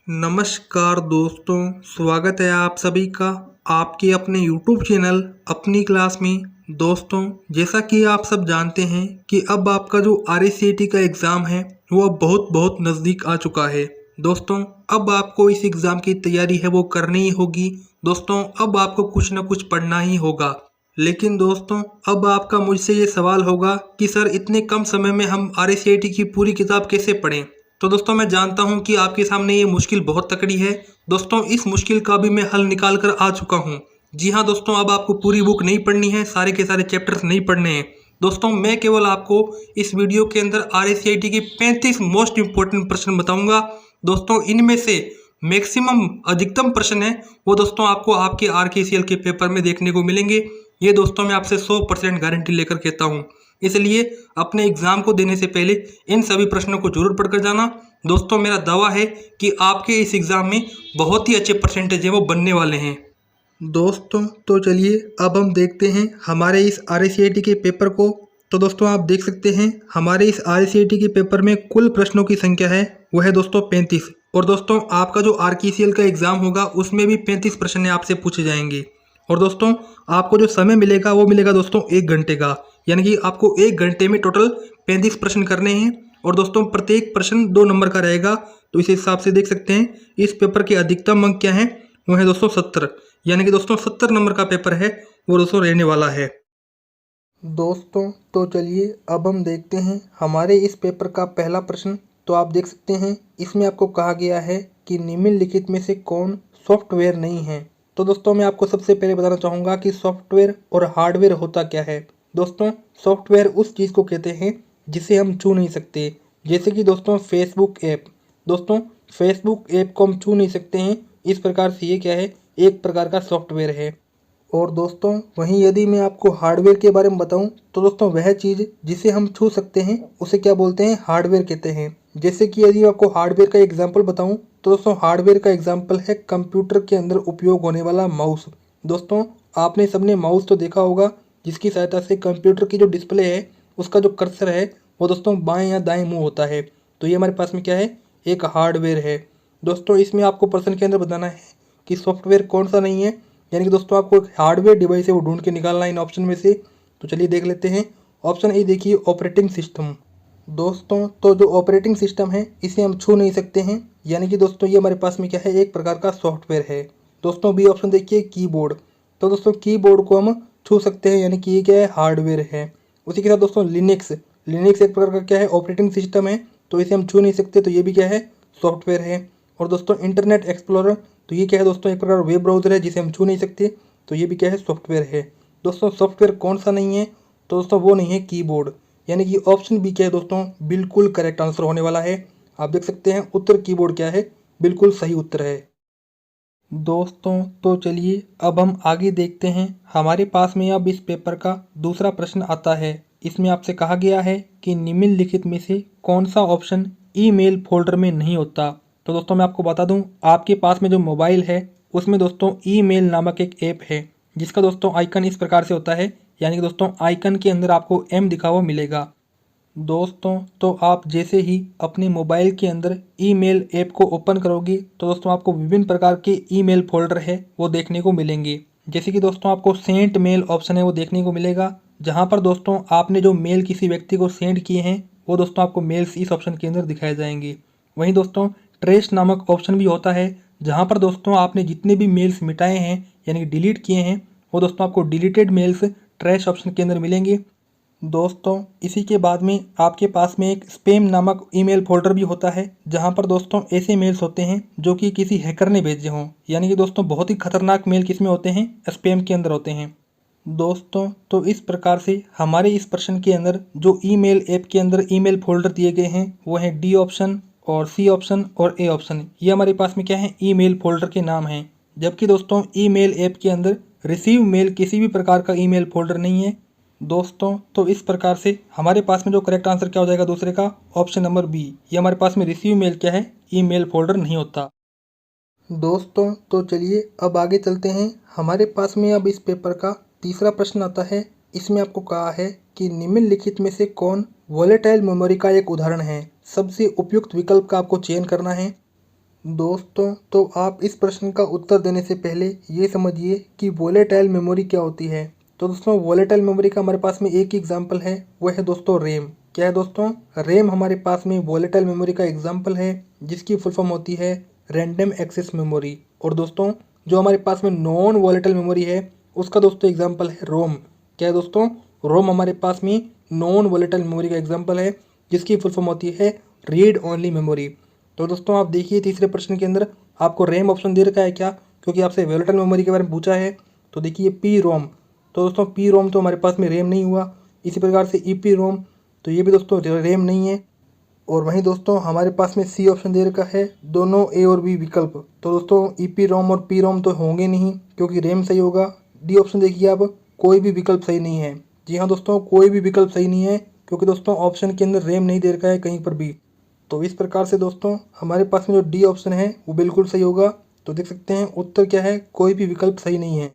नमस्कार दोस्तों, स्वागत है आप सभी का आपके अपने YouTube चैनल अपनी क्लास में। दोस्तों, जैसा कि आप सब जानते हैं कि अब आपका जो RACAT का एग्ज़ाम है वो अब बहुत बहुत नज़दीक आ चुका है। दोस्तों, अब आपको इस एग्ज़ाम की तैयारी है वो करनी ही होगी। दोस्तों, अब आपको कुछ ना कुछ पढ़ना ही होगा। लेकिन दोस्तों, अब आपका मुझसे ये सवाल होगा कि सर इतने कम समय में हम RACAT की पूरी किताब कैसे पढ़ें। तो दोस्तों, मैं जानता हूं कि आपके सामने ये मुश्किल बहुत तकड़ी है। दोस्तों, इस मुश्किल का भी मैं हल निकाल कर आ चुका हूं। जी हाँ दोस्तों, अब आपको पूरी बुक नहीं पढ़नी है, सारे के सारे चैप्टर्स नहीं पढ़ने हैं। दोस्तों, मैं केवल आपको इस वीडियो के अंदर RACAT के 35 मोस्ट इंपॉर्टेंट प्रश्न बताऊंगा। दोस्तों, इनमें से मैक्सिमम अधिकतम प्रश्न है वो दोस्तों आपको आपके RKCL के पेपर में देखने को मिलेंगे। ये दोस्तों मैं आपसे 100% गारंटी लेकर कहता हूँ। इसलिए अपने एग्ज़ाम को देने से पहले इन सभी प्रश्नों को जरूर पढ़कर जाना। दोस्तों, मेरा दावा है कि आपके इस एग्ज़ाम में बहुत ही अच्छे परसेंटेज है वो बनने वाले हैं। दोस्तों, तो चलिए अब हम देखते हैं हमारे इस RACAT के पेपर को। तो दोस्तों, आप देख सकते हैं हमारे इस RACAT के पेपर में कुल प्रश्नों की संख्या है वो है दोस्तों 35। और दोस्तों, आपका जो RKCL का एग्ज़ाम होगा उसमें भी 35 प्रश्न आपसे पूछे जाएंगे। और दोस्तों, आपको जो समय मिलेगा वो मिलेगा दोस्तों 1 घंटे का, यानी कि आपको 1 घंटे में टोटल 35 प्रश्न करने हैं। और दोस्तों, प्रत्येक प्रश्न 2 नंबर का रहेगा। तो इस हिसाब से देख सकते हैं इस पेपर के अधिकतम अंक क्या हैं, वो है दोस्तों 70, यानी कि दोस्तों 70 नंबर का पेपर है वो दोस्तों रहने वाला है। दोस्तों, तो चलिए अब हम देखते हैं हमारे इस पेपर का पहला प्रश्न। तो आप देख सकते हैं इसमें आपको कहा गया है कि निम्नलिखित में से कौन सॉफ्टवेयर नहीं है। तो दोस्तों, मैं आपको सबसे पहले बताना चाहूँगा कि सॉफ्टवेयर और हार्डवेयर होता क्या है। दोस्तों, सॉफ्टवेयर उस चीज़ को कहते हैं जिसे हम छू नहीं सकते, जैसे कि दोस्तों फेसबुक ऐप। दोस्तों, फेसबुक ऐप को हम छू नहीं सकते हैं, इस प्रकार से ये क्या है, एक प्रकार का सॉफ्टवेयर है। और दोस्तों, वहीं यदि मैं आपको हार्डवेयर के बारे में बताऊं तो दोस्तों वह चीज़ जिसे हम छू सकते हैं उसे क्या बोलते हैं, हार्डवेयर कहते हैं। जैसे कि यदि आपको हार्डवेयर का एग्जांपल बताऊं तो दोस्तों हार्डवेयर का एग्जांपल है कंप्यूटर के अंदर उपयोग होने वाला माउस। दोस्तों, आपने सबने माउस तो देखा होगा जिसकी सहायता से कंप्यूटर की जो डिस्प्ले है उसका जो कर्सर है वो दोस्तों बाएँ या दाएँ मुँह होता है। तो ये हमारे पास में क्या है, एक हार्डवेयर है। दोस्तों, इसमें आपको प्रश्न के अंदर बताना है कि सॉफ्टवेयर कौन सा नहीं है, यानी कि दोस्तों आपको एक हार्डवेयर डिवाइस है वो ढूंढ के निकालना है इन ऑप्शन में से। तो चलिए देख लेते हैं। ऑप्शन ए देखिए, ऑपरेटिंग सिस्टम। दोस्तों, तो जो ऑपरेटिंग सिस्टम है इसे हम छू नहीं सकते हैं, यानी कि दोस्तों ये हमारे पास में क्या है, एक प्रकार का सॉफ्टवेयर है। दोस्तों, बी ऑप्शन देखिए, कीबोर्ड। तो दोस्तों कीबोर्ड को हम छू सकते हैं, यानी कि ये क्या है, हार्डवेयर है। उसी के साथ दोस्तों लिनक्स। लिनक्स एक प्रकार का क्या है, ऑपरेटिंग सिस्टम है, तो इसे हम छू नहीं सकते, तो ये भी क्या है, सॉफ्टवेयर है। और दोस्तों इंटरनेट एक्सप्लोरर, तो ये क्या है दोस्तों, एक प्रकार वेब ब्राउज़र है जिसे हम छू नहीं सकते, तो ये भी क्या है, सॉफ्टवेयर है। दोस्तों, सॉफ्टवेयर कौन सा नहीं है, तो दोस्तों वो नहीं है कीबोर्ड, यानी कि ऑप्शन बी क्या है दोस्तों, बिल्कुल करेक्ट आंसर होने वाला है। आप देख सकते हैं उत्तर कीबोर्ड क्या है, बिल्कुल सही उत्तर है। दोस्तों, तो चलिए अब हम आगे देखते हैं। हमारे पास में अब इस पेपर का दूसरा प्रश्न आता है। इसमें आपसे कहा गया है कि निम्नलिखित में से कौन सा ऑप्शन ईमेल फोल्डर में नहीं होता। तो दोस्तों मैं आपको बता दूं, आपके पास में जो मोबाइल है उसमें दोस्तों ईमेल नामक एक ऐप है जिसका दोस्तों आइकन इस प्रकार से होता है, यानी कि दोस्तों आइकन के अंदर आपको एम दिखा हुआ मिलेगा। दोस्तों, तो आप जैसे ही अपने मोबाइल के अंदर ईमेल ऐप को ओपन करोगे तो दोस्तों आपको विभिन्न प्रकार के ईमेल फोल्डर है वो देखने को मिलेंगे। जैसे कि दोस्तों आपको सेंट मेल ऑप्शन है वो देखने को मिलेगा, जहां पर दोस्तों आपने जो मेल किसी व्यक्ति को सेंड किए हैं वो दोस्तों आपको मेल्स इस ऑप्शन के अंदर दिखाए जाएंगे। वहीं दोस्तों ट्रेस नामक ऑप्शन भी होता है, जहाँ पर दोस्तों आपने जितने भी मेल्स मिटाए हैं यानी कि डिलीट किए हैं वो दोस्तों आपको डिलीटेड मेल्स ट्रेश ऑप्शन के अंदर मिलेंगे। दोस्तों, इसी के बाद में आपके पास में एक स्पैम नामक ईमेल फोल्डर भी होता है, जहां पर दोस्तों ऐसे मेल्स होते हैं जो कि किसी हैकर ने भेजे हों, यानी कि दोस्तों बहुत ही खतरनाक मेल किसमें होते हैं, स्पैम के अंदर होते हैं। दोस्तों, तो इस प्रकार से हमारे इस प्रश्न के अंदर जो ईमेल ऐप के अंदर ईमेल फोल्डर दिए गए हैं वो हैं डी ऑप्शन और सी ऑप्शन और ए ऑप्शन। ये हमारे पास में क्या है, ईमेल फोल्डर के नाम हैं। जबकि दोस्तों ईमेल ऐप के अंदर रिसीव मेल किसी भी प्रकार का ईमेल फोल्डर नहीं है। दोस्तों, तो इस प्रकार से हमारे पास में जो करेक्ट आंसर क्या हो जाएगा दूसरे का, ऑप्शन नंबर बी। ये हमारे पास में रिसीव मेल क्या है, ईमेल फोल्डर नहीं होता। दोस्तों, तो चलिए अब आगे चलते हैं। हमारे पास में अब इस पेपर का तीसरा प्रश्न आता है। इसमें आपको कहा है कि निम्नलिखित में से कौन वोलेटाइल मेमोरी का एक उदाहरण है। सबसे उपयुक्त विकल्प का आपको चयन करना है। दोस्तों तो आप इस प्रश्न का उत्तर देने से पहले ये समझिए कि वोलेटाइल मेमोरी क्या होती है। तो दोस्तों वोलेटाइल मेमोरी का हमारे पास में एक ही एग्जाम्पल है, वो है दोस्तों रैम। क्या है दोस्तों? रैम हमारे पास में वोलेटाइल मेमोरी का एग्जाम्पल है, जिसकी फुल फॉर्म होती है रैंडम एक्सेस मेमोरी। और दोस्तों जो हमारे पास में नॉन वोलेटाइल मेमोरी है, उसका दोस्तों एग्जाम्पल है रोम। क्या है दोस्तों? रोम हमारे पास में नॉन वोलेटाइल मेमोरी का एग्जाम्पल है, जिसकी फुल फॉर्म होती है रीड ओनली मेमोरी। तो दोस्तों आप देखिए तीसरे प्रश्न के अंदर आपको रैम ऑप्शन दे रखा है क्या, क्योंकि आपसे वोलेटाइल मेमोरी के बारे में पूछा है। तो देखिए पी रोम, तो दोस्तों पी रोम तो हमारे पास में रैम नहीं हुआ। इसी प्रकार से ई पी रोम, तो ये भी दोस्तों रैम नहीं है। और वहीं दोस्तों हमारे पास में सी ऑप्शन दे रखा है, दोनों ए और बी विकल्प। तो दोस्तों ई पी रोम और पी रोम तो होंगे नहीं, क्योंकि रैम सही होगा। डी ऑप्शन देखिए आप, कोई भी विकल्प सही नहीं है। जी हाँ दोस्तों, कोई भी विकल्प सही नहीं है, क्योंकि दोस्तों ऑप्शन के अंदर रैम नहीं दे रखा है कहीं पर भी। तो इस प्रकार से दोस्तों हमारे पास में जो डी ऑप्शन है वो बिल्कुल सही होगा। तो देख सकते हैं उत्तर क्या है, कोई भी विकल्प सही नहीं है।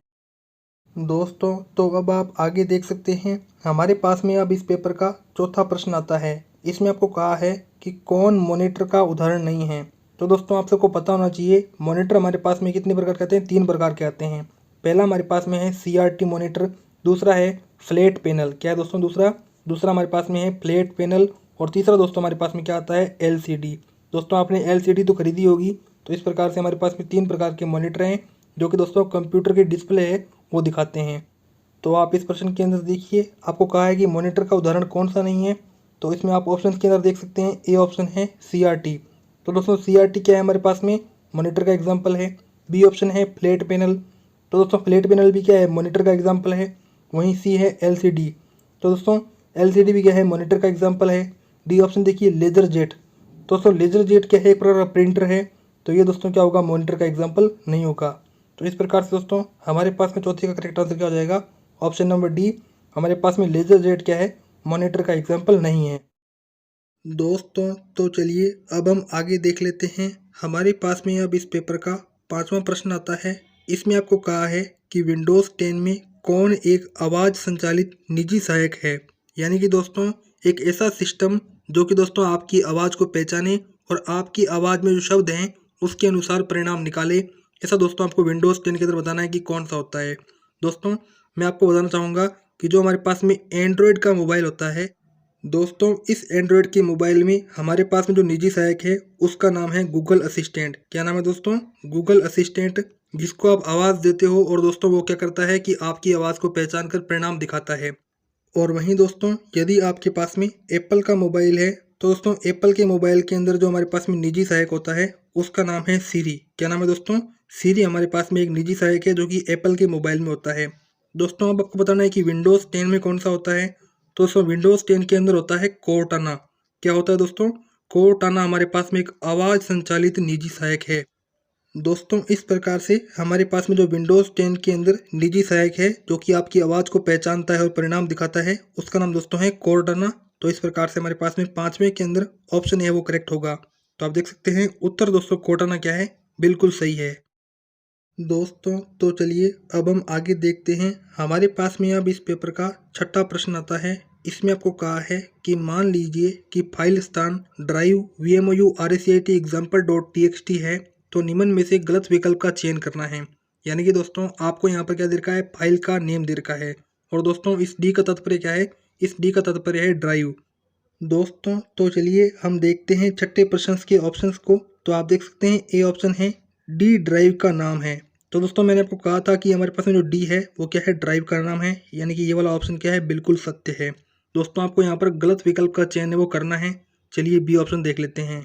दोस्तों तो अब आप आगे देख सकते हैं, हमारे पास में अब इस पेपर का चौथा प्रश्न आता है। इसमें आपको कहा है कि कौन मॉनिटर का उदाहरण नहीं है। तो दोस्तों आप सबको पता होना चाहिए, मॉनिटर हमारे पास में कितने प्रकार के आते हैं? 3 प्रकार के आते हैं। पहला हमारे पास में है CRT मॉनिटर, दूसरा है फ्लैट पैनल। क्या है दोस्तों? दूसरा हमारे पास में है फ्लैट पैनल। और तीसरा दोस्तों हमारे पास में क्या आता है? LCD। दोस्तों आपने LCD तो खरीदी होगी। तो इस प्रकार से हमारे पास में 3 प्रकार के मॉनिटर हैं, जो कि दोस्तों कंप्यूटर की डिस्प्ले है वो दिखाते हैं। तो आप इस प्रश्न के अंदर देखिए, आपको कहा है कि मॉनिटर का उदाहरण कौन सा नहीं है। तो इसमें आप ऑप्शन के अंदर देख सकते हैं, ए ऑप्शन है CRT। तो दोस्तों CRT क्या है हमारे पास में? मॉनिटर का एग्जाम्पल है। बी ऑप्शन है फ्लैट पैनल। तो दोस्तों फ्लैट पैनल भी क्या है? मॉनिटर का एग्जाम्पल है। वहीं सी है LCD। तो दोस्तों LCD भी क्या है? मॉनिटर का एग्जाम्पल है। डी ऑप्शन देखिए लेजर जेट। दोस्तों लेजर जेट क्या है? एक प्रकार का प्रिंटर है। तो ये दोस्तों क्या होगा? मॉनिटर का एग्जाम्पल नहीं होगा। तो इस प्रकार से दोस्तों हमारे पास में चौथे का करेक्ट आंसर क्या हो जाएगा? Option number D. हमारे पास में लेजर जेट क्या है? मॉनिटर का एग्जाम्पल नहीं है। दोस्तों तो चलिए अब हम आगे देख लेते हैं। हमारे पास में अब इस पेपर का 5वां प्रश्न आता है। इसमें आपको कहा है कि विंडोज़ 10 में कौन एक आवाज़ संचालित निजी सहायक है। यानी कि दोस्तों एक ऐसा सिस्टम जो कि दोस्तों आपकी आवाज़ को पहचाने और आपकी आवाज़ में जो शब्द हैं उसके अनुसार परिणाम निकाले। ऐसा दोस्तों आपको विंडोज़ 10 के अंदर बताना है कि कौन सा होता है। दोस्तों मैं आपको बताना चाहूँगा कि जो हमारे पास में एंड्रॉयड का मोबाइल होता है, दोस्तों इस एंड्रॉयड के मोबाइल में हमारे पास में जो निजी सहायक है उसका नाम है गूगल असिस्टेंट। क्या नाम है दोस्तों? गूगल असिस्टेंट, जिसको आप आवाज़ देते हो और दोस्तों वो क्या करता है कि आपकी आवाज़ को पहचान कर परिणाम दिखाता है। और वहीं दोस्तों यदि आपके पास में एप्पल का मोबाइल है, तो दोस्तों एप्पल के मोबाइल के अंदर जो हमारे पास में निजी सहायक होता है उसका नाम है सीरी। क्या नाम है दोस्तों? सीरी हमारे पास में एक निजी सहायक है जो कि एप्पल के मोबाइल में होता है। दोस्तों अब आपको बताना है कि विंडोज़ 10 में कौन सा होता है। तो दोस्तों विंडोज़ 10 के अंदर होता है कोर्टाना। क्या होता है दोस्तों? कोर्टाना हमारे पास में एक आवाज़ संचालित निजी सहायक है। दोस्तों इस प्रकार से हमारे पास में जो विंडोज़ 10 के अंदर निजी सहायक है जो कि आपकी आवाज़ को पहचानता है और परिणाम दिखाता है, उसका नाम दोस्तों है कोर्टाना। तो इस प्रकार से हमारे पास में 5वें के अंदर ऑप्शन है वो करेक्ट होगा। तो आप देख सकते हैं उत्तर दोस्तों कोर्टाना क्या है? बिल्कुल सही है। दोस्तों तो चलिए अब हम आगे देखते हैं। हमारे पास में अब इस पेपर का 6ठा प्रश्न आता है। इसमें आपको कहा है कि मान लीजिए कि फाइल स्थान ड्राइव VMOU RACIT example.txt है, तो निम्न में से गलत विकल्प का चयन करना है। यानी कि दोस्तों आपको यहाँ पर क्या दे रखा है? फाइल का नेम दे रखा है। और दोस्तों इस डी का तात्पर्य क्या है? इस डी का तात्पर्य है ड्राइव। दोस्तों तो चलिए हम देखते हैं 6ठे प्रश्न के ऑप्शंस को। तो आप देख सकते हैं ए ऑप्शन है डी ड्राइव का नाम है। तो दोस्तों मैंने आपको कहा था कि हमारे पास में जो डी है वो क्या है? ड्राइव का नाम है। यानी कि ये वाला ऑप्शन क्या है? बिल्कुल सत्य है। दोस्तों आपको यहाँ पर गलत विकल्प का चयन है वो करना है। चलिए बी ऑप्शन देख लेते हैं।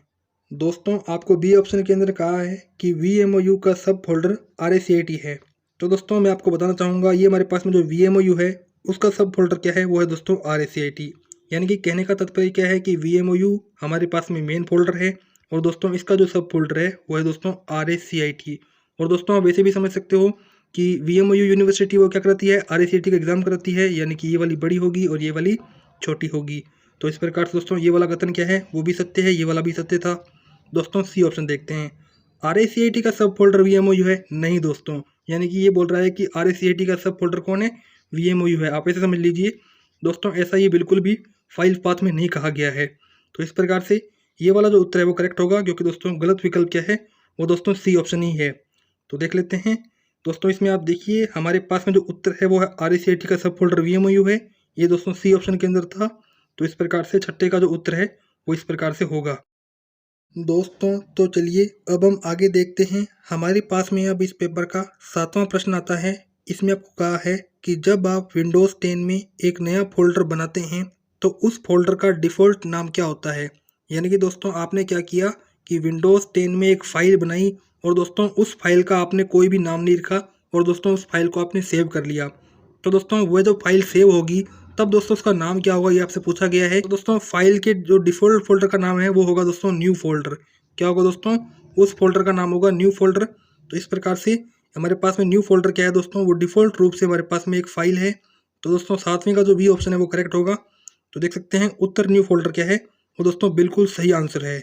दोस्तों आपको बी ऑप्शन के अंदर कहा है कि VMOU का सब फोल्डर RACIT है। तो दोस्तों मैं आपको बताना चाहूँगा, ये हमारे पास में जो VMOU है उसका सब फोल्डर क्या है? वो है दोस्तों RACIT। यानी कि कहने का तात्पर्य क्या है कि VMOU हमारे पास में मेन फोल्डर है और दोस्तों इसका जो सब फोल्डर है वो है दोस्तों RACIT। और दोस्तों आप वैसे भी समझ सकते हो कि VMOU यूनिवर्सिटी वो क्या करती है? RACIT का एग्जाम कराती है। यानी कि ये वाली बड़ी होगी और ये वाली छोटी होगी। तो इस प्रकार से दोस्तों ये वाला कथन क्या है? वो भी सत्य है, ये वाला भी सत्य था। दोस्तों सी ऑप्शन देखते हैं। RACIT का सब फोल्डर VMOU है? नहीं दोस्तों, यानी कि ये बोल रहा है कि RACIT का सब फोल्डर कौन है? VMOU है। आप ऐसे समझ लीजिए दोस्तों, ऐसा ये बिल्कुल भी फाइल पाथ में नहीं कहा गया है। तो इस प्रकार से ये वाला जो उत्तर है वो करेक्ट होगा, क्योंकि दोस्तों गलत विकल्प क्या है? वो दोस्तों सी ऑप्शन ही है। तो देख लेते हैं दोस्तों, इसमें आप देखिए हमारे पास में जो उत्तर है वो है RECAT का सब फोल्डर VMOU है। ये दोस्तों सी ऑप्शन के अंदर था। तो इस प्रकार से छठे का जो उत्तर है वो इस प्रकार से होगा। दोस्तों तो चलिए अब हम आगे देखते हैं। हमारे पास में अब इस पेपर का 7वां प्रश्न आता है। इसमें आपको कहा है कि जब आप विंडोज़ 10 में एक नया फोल्डर बनाते हैं तो उस फोल्डर का डिफ़ॉल्ट नाम क्या होता है। यानी कि दोस्तों आपने क्या किया कि विंडोज़ 10 में एक फ़ाइल बनाई और दोस्तों उस फाइल का आपने कोई भी नाम नहीं रखा और दोस्तों उस फाइल को आपने सेव कर लिया। तो दोस्तों वह जो फाइल सेव होगी तब दोस्तों उसका नाम क्या होगा ये आपसे पूछा गया है। तो दोस्तों फाइल के जो डिफ़ॉल्ट फोल्डर का नाम है वो होगा दोस्तों न्यू फोल्डर। क्या होगा दोस्तों, उस फोल्डर का नाम होगा न्यू फोल्डर। तो इस प्रकार से हमारे पास में न्यू फोल्डर क्या है दोस्तों, वो डिफ़ॉल्ट रूप से हमारे पास में एक फ़ाइल है। तो दोस्तों 7वें का जो बी ऑप्शन है वो करेक्ट होगा। तो देख सकते हैं उत्तर न्यू फोल्डर क्या है, वो दोस्तों बिल्कुल सही आंसर है।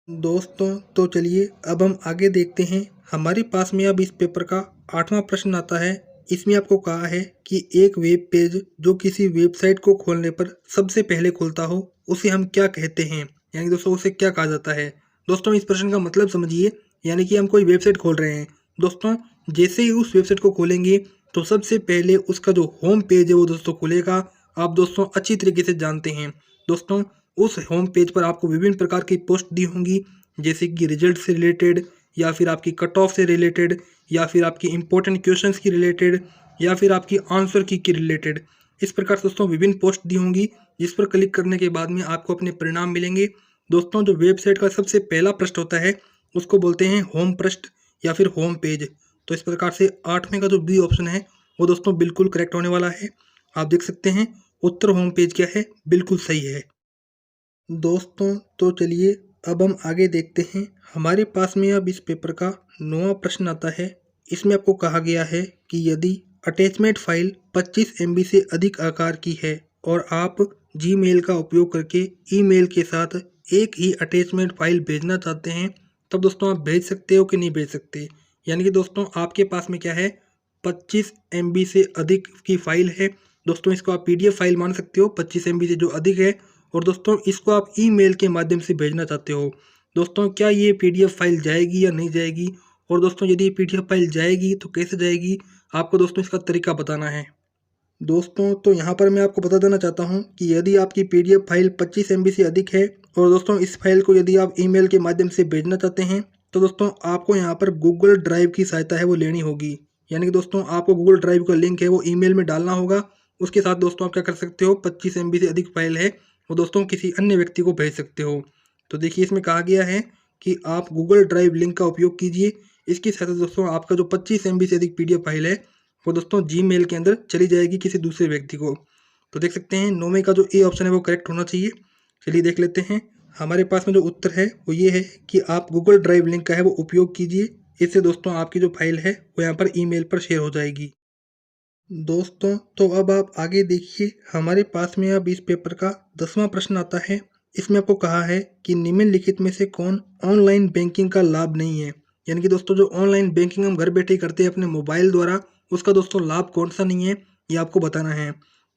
दोस्तों तो चलिए अब हम आगे देखते हैं। हमारे पास में अब इस पेपर का 8वां प्रश्न आता है। इसमें आपको कहा है कि एक वेब पेज जो किसी वेबसाइट को खोलने पर सबसे पहले खुलता हो उसे हम क्या कहते हैं, यानी दोस्तों उसे क्या कहा जाता है। दोस्तों इस प्रश्न का मतलब समझिए, यानी कि हम कोई वेबसाइट खोल रहे हैं दोस्तों, जैसे ही उस वेबसाइट को खोलेंगे तो सबसे पहले उसका जो होम पेज है वो दोस्तों खुलेगा। आप दोस्तों अच्छी तरीके से जानते हैं दोस्तों, उस होम पेज पर आपको विभिन्न प्रकार की पोस्ट दी होंगी, जैसे कि रिजल्ट से रिलेटेड या फिर आपकी कट ऑफ से रिलेटेड या फिर आपकी इंपॉर्टेंट क्वेश्चंस की रिलेटेड या फिर आपकी आंसर की रिलेटेड। इस प्रकार से दोस्तों विभिन्न पोस्ट दी होंगी जिस पर क्लिक करने के बाद में आपको अपने परिणाम मिलेंगे। दोस्तों जो वेबसाइट का सबसे पहला पृष्ठ होता है उसको बोलते हैं होम पृष्ठ या फिर होम पेज। तो इस प्रकार से 8वें का जो बी ऑप्शन है वो दोस्तों बिल्कुल करेक्ट होने वाला है। आप देख सकते हैं उत्तर होम पेज क्या है, बिल्कुल सही है। दोस्तों तो चलिए अब हम आगे देखते हैं। हमारे पास में अब इस पेपर का 9वां प्रश्न आता है। इसमें आपको कहा गया है कि यदि अटैचमेंट फाइल 25 MB से अधिक आकार की है और आप जीमेल का उपयोग करके ईमेल के साथ एक ही अटैचमेंट फाइल भेजना चाहते हैं, तब दोस्तों आप भेज सकते हो कि नहीं भेज सकते। यानी कि दोस्तों आपके पास में क्या है, 25 MB से अधिक की फाइल है। दोस्तों इसको आप PDF फाइल मान सकते हो, 25 MB से जो अधिक है, और दोस्तों इसको आप ईमेल के माध्यम से भेजना चाहते हो। दोस्तों क्या ये PDF फाइल जाएगी या नहीं जाएगी, और दोस्तों यदि ये PDF फाइल जाएगी तो कैसे जाएगी, आपको दोस्तों इसका तरीका बताना है। दोस्तों तो यहाँ पर मैं आपको बता देना चाहता हूँ कि यदि आपकी PDF फाइल 25 MB से अधिक है और दोस्तों इस फाइल को यदि आप ईमेल के माध्यम से भेजना चाहते हैं तो दोस्तों आपको यहाँ पर गूगल ड्राइव की सहायता है वो लेनी होगी। यानी कि दोस्तों आपको गूगल ड्राइव का लिंक है वो ईमेल में डालना होगा। उसके साथ दोस्तों आप क्या कर सकते हो, 25 MB से अधिक फाइल है वो दोस्तों किसी अन्य व्यक्ति को भेज सकते हो। तो देखिए इसमें कहा गया है कि आप गूगल ड्राइव लिंक का उपयोग कीजिए। इसकी सहायता से दोस्तों आपका जो 25 MB से अधिक PDF फाइल है वो दोस्तों जीमेल के अंदर चली जाएगी किसी दूसरे व्यक्ति को। तो देख सकते हैं 9वें का जो ए ऑप्शन है वो करेक्ट होना चाहिए। चलिए देख लेते हैं। हमारे पास में जो उत्तर है वो ये है कि आप गूगल ड्राइव लिंक का है वो उपयोग कीजिए। इससे दोस्तों आपकी जो फाइल है वो यहाँ पर ईमेल पर शेयर हो जाएगी। दोस्तों तो अब आप आगे देखिए। हमारे पास में अब इस पेपर का 10वां प्रश्न आता है। इसमें आपको कहा है कि निम्नलिखित में से कौन ऑनलाइन बैंकिंग का लाभ नहीं है। यानी कि दोस्तों जो ऑनलाइन बैंकिंग हम घर बैठे करते हैं अपने मोबाइल द्वारा, उसका दोस्तों लाभ कौन सा नहीं है ये आपको बताना है।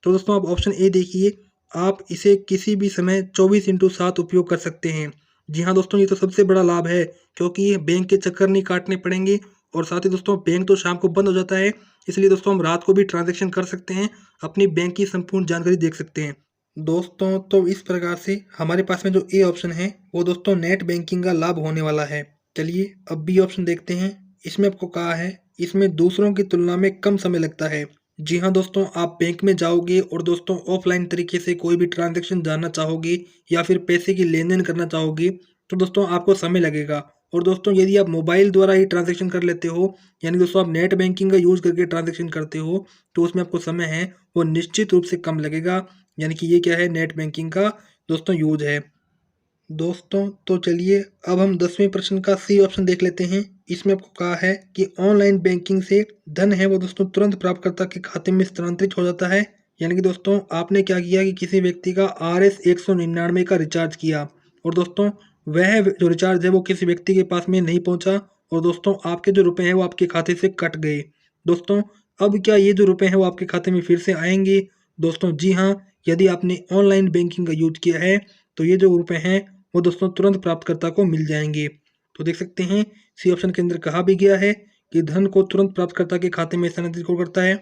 तो दोस्तों आप ऑप्शन ए देखिए, आप इसे किसी भी समय 24/7 उपयोग कर सकते हैं। जी हाँ दोस्तों, ये तो सबसे बड़ा लाभ है क्योंकि ये बैंक के चक्कर नहीं काटने पड़ेंगे, और साथ ही दोस्तों बैंक तो शाम को बंद हो जाता है, इसलिए दोस्तों हम रात को भी ट्रांजैक्शन कर सकते हैं, अपनी बैंक की संपूर्ण जानकारी देख सकते हैं। दोस्तों तो इस प्रकार से हमारे पास में जो ए ऑप्शन है वो दोस्तों नेट बैंकिंग का लाभ होने वाला है। चलिए अब बी ऑप्शन देखते हैं। इसमें आपको कहा है इसमें दूसरों की तुलना में कम समय लगता है। जी हाँ दोस्तों, आप बैंक में जाओगे और दोस्तों ऑफलाइन तरीके से कोई भी ट्रांजैक्शन जानना चाहोगे या फिर पैसे की लेन देन करना चाहोगे तो दोस्तों आपको समय लगेगा। और दोस्तों यदि आप मोबाइल द्वारा ही ट्रांजैक्शन कर लेते हो, यानी दोस्तों आप नेट बैंकिंग का यूज़ करके ट्रांजैक्शन करते हो, तो उसमें आपको समय है वो निश्चित रूप से कम लगेगा। यानी कि ये क्या है, नेट बैंकिंग का दोस्तों यूज है। दोस्तों तो चलिए अब हम 10वें प्रश्न का सी ऑप्शन देख लेते हैं। इसमें आपको कहा है कि ऑनलाइन बैंकिंग से धन है वो दोस्तों तुरंत प्राप्तकर्ता के खाते में स्थानांतरित हो जाता है। यानी कि दोस्तों आपने क्या किया कि किसी व्यक्ति का RS 199 का रिचार्ज किया, और दोस्तों वह जो रिचार्ज है वो किसी व्यक्ति के पास में नहीं पहुंचा, और दोस्तों आपके जो रुपए हैं वो आपके खाते से कट गए। दोस्तों अब क्या ये जो रुपए हैं वो आपके खाते में फिर से आएंगे? दोस्तों जी हाँ, यदि आपने ऑनलाइन बैंकिंग का यूज किया है तो ये जो रुपए हैं वो दोस्तों तुरंत प्राप्तकर्ता को मिल जाएंगे। तो देख सकते हैं सी ऑप्शन के अंदर कहा भी गया है कि धन को तुरंत प्राप्तकर्ता के खाते में स्थानांतरित कौन करता है,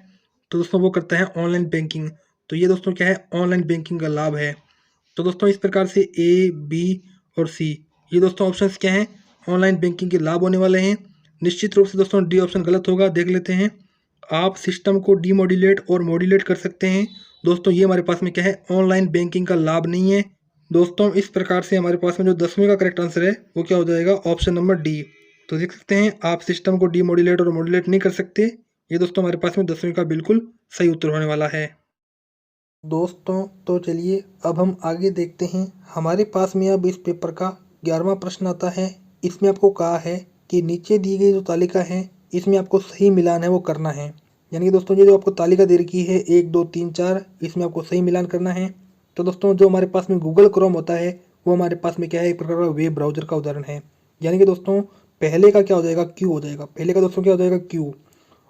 तो दोस्तों वो करता है ऑनलाइन बैंकिंग। तो ये दोस्तों क्या है, ऑनलाइन बैंकिंग का लाभ है। तो दोस्तों इस प्रकार से ए, बी और सी ये दोस्तों ऑप्शंस क्या हैं, ऑनलाइन बैंकिंग के लाभ होने वाले हैं। निश्चित रूप से दोस्तों डी ऑप्शन गलत होगा। देख लेते हैं, आप सिस्टम को डीमॉड्यूलेट और मॉड्यूलेट कर सकते हैं। दोस्तों ये हमारे पास में क्या है, ऑनलाइन बैंकिंग का लाभ नहीं है। दोस्तों इस प्रकार से हमारे पास में जो 10वीं का करेक्ट आंसर है वो क्या हो जाएगा, ऑप्शन नंबर डी। तो देख सकते हैं आप सिस्टम को डीमॉड्यूलेट और मॉड्यूलेट नहीं कर सकते। ये दोस्तों हमारे पास में 10वीं का बिल्कुल सही उत्तर होने वाला है। दोस्तों तो चलिए अब हम आगे देखते हैं। हमारे पास में अब इस पेपर का 11वां प्रश्न आता है। इसमें आपको कहा है कि नीचे दी गई जो तालिका है इसमें आपको सही मिलान है वो करना है। यानी कि दोस्तों ये जो आपको तालिका दे रखी है 1 2 3 4, इसमें आपको सही मिलान करना है। तो दोस्तों जो हमारे पास में गूगल क्रोम होता है वो हमारे पास में क्या है, एक प्रकार का वेब ब्राउजर का उदाहरण है। यानी कि दोस्तों पहले का क्या हो जाएगा, क्यू हो जाएगा। पहले का दोस्तों क्या हो जाएगा, क्यू।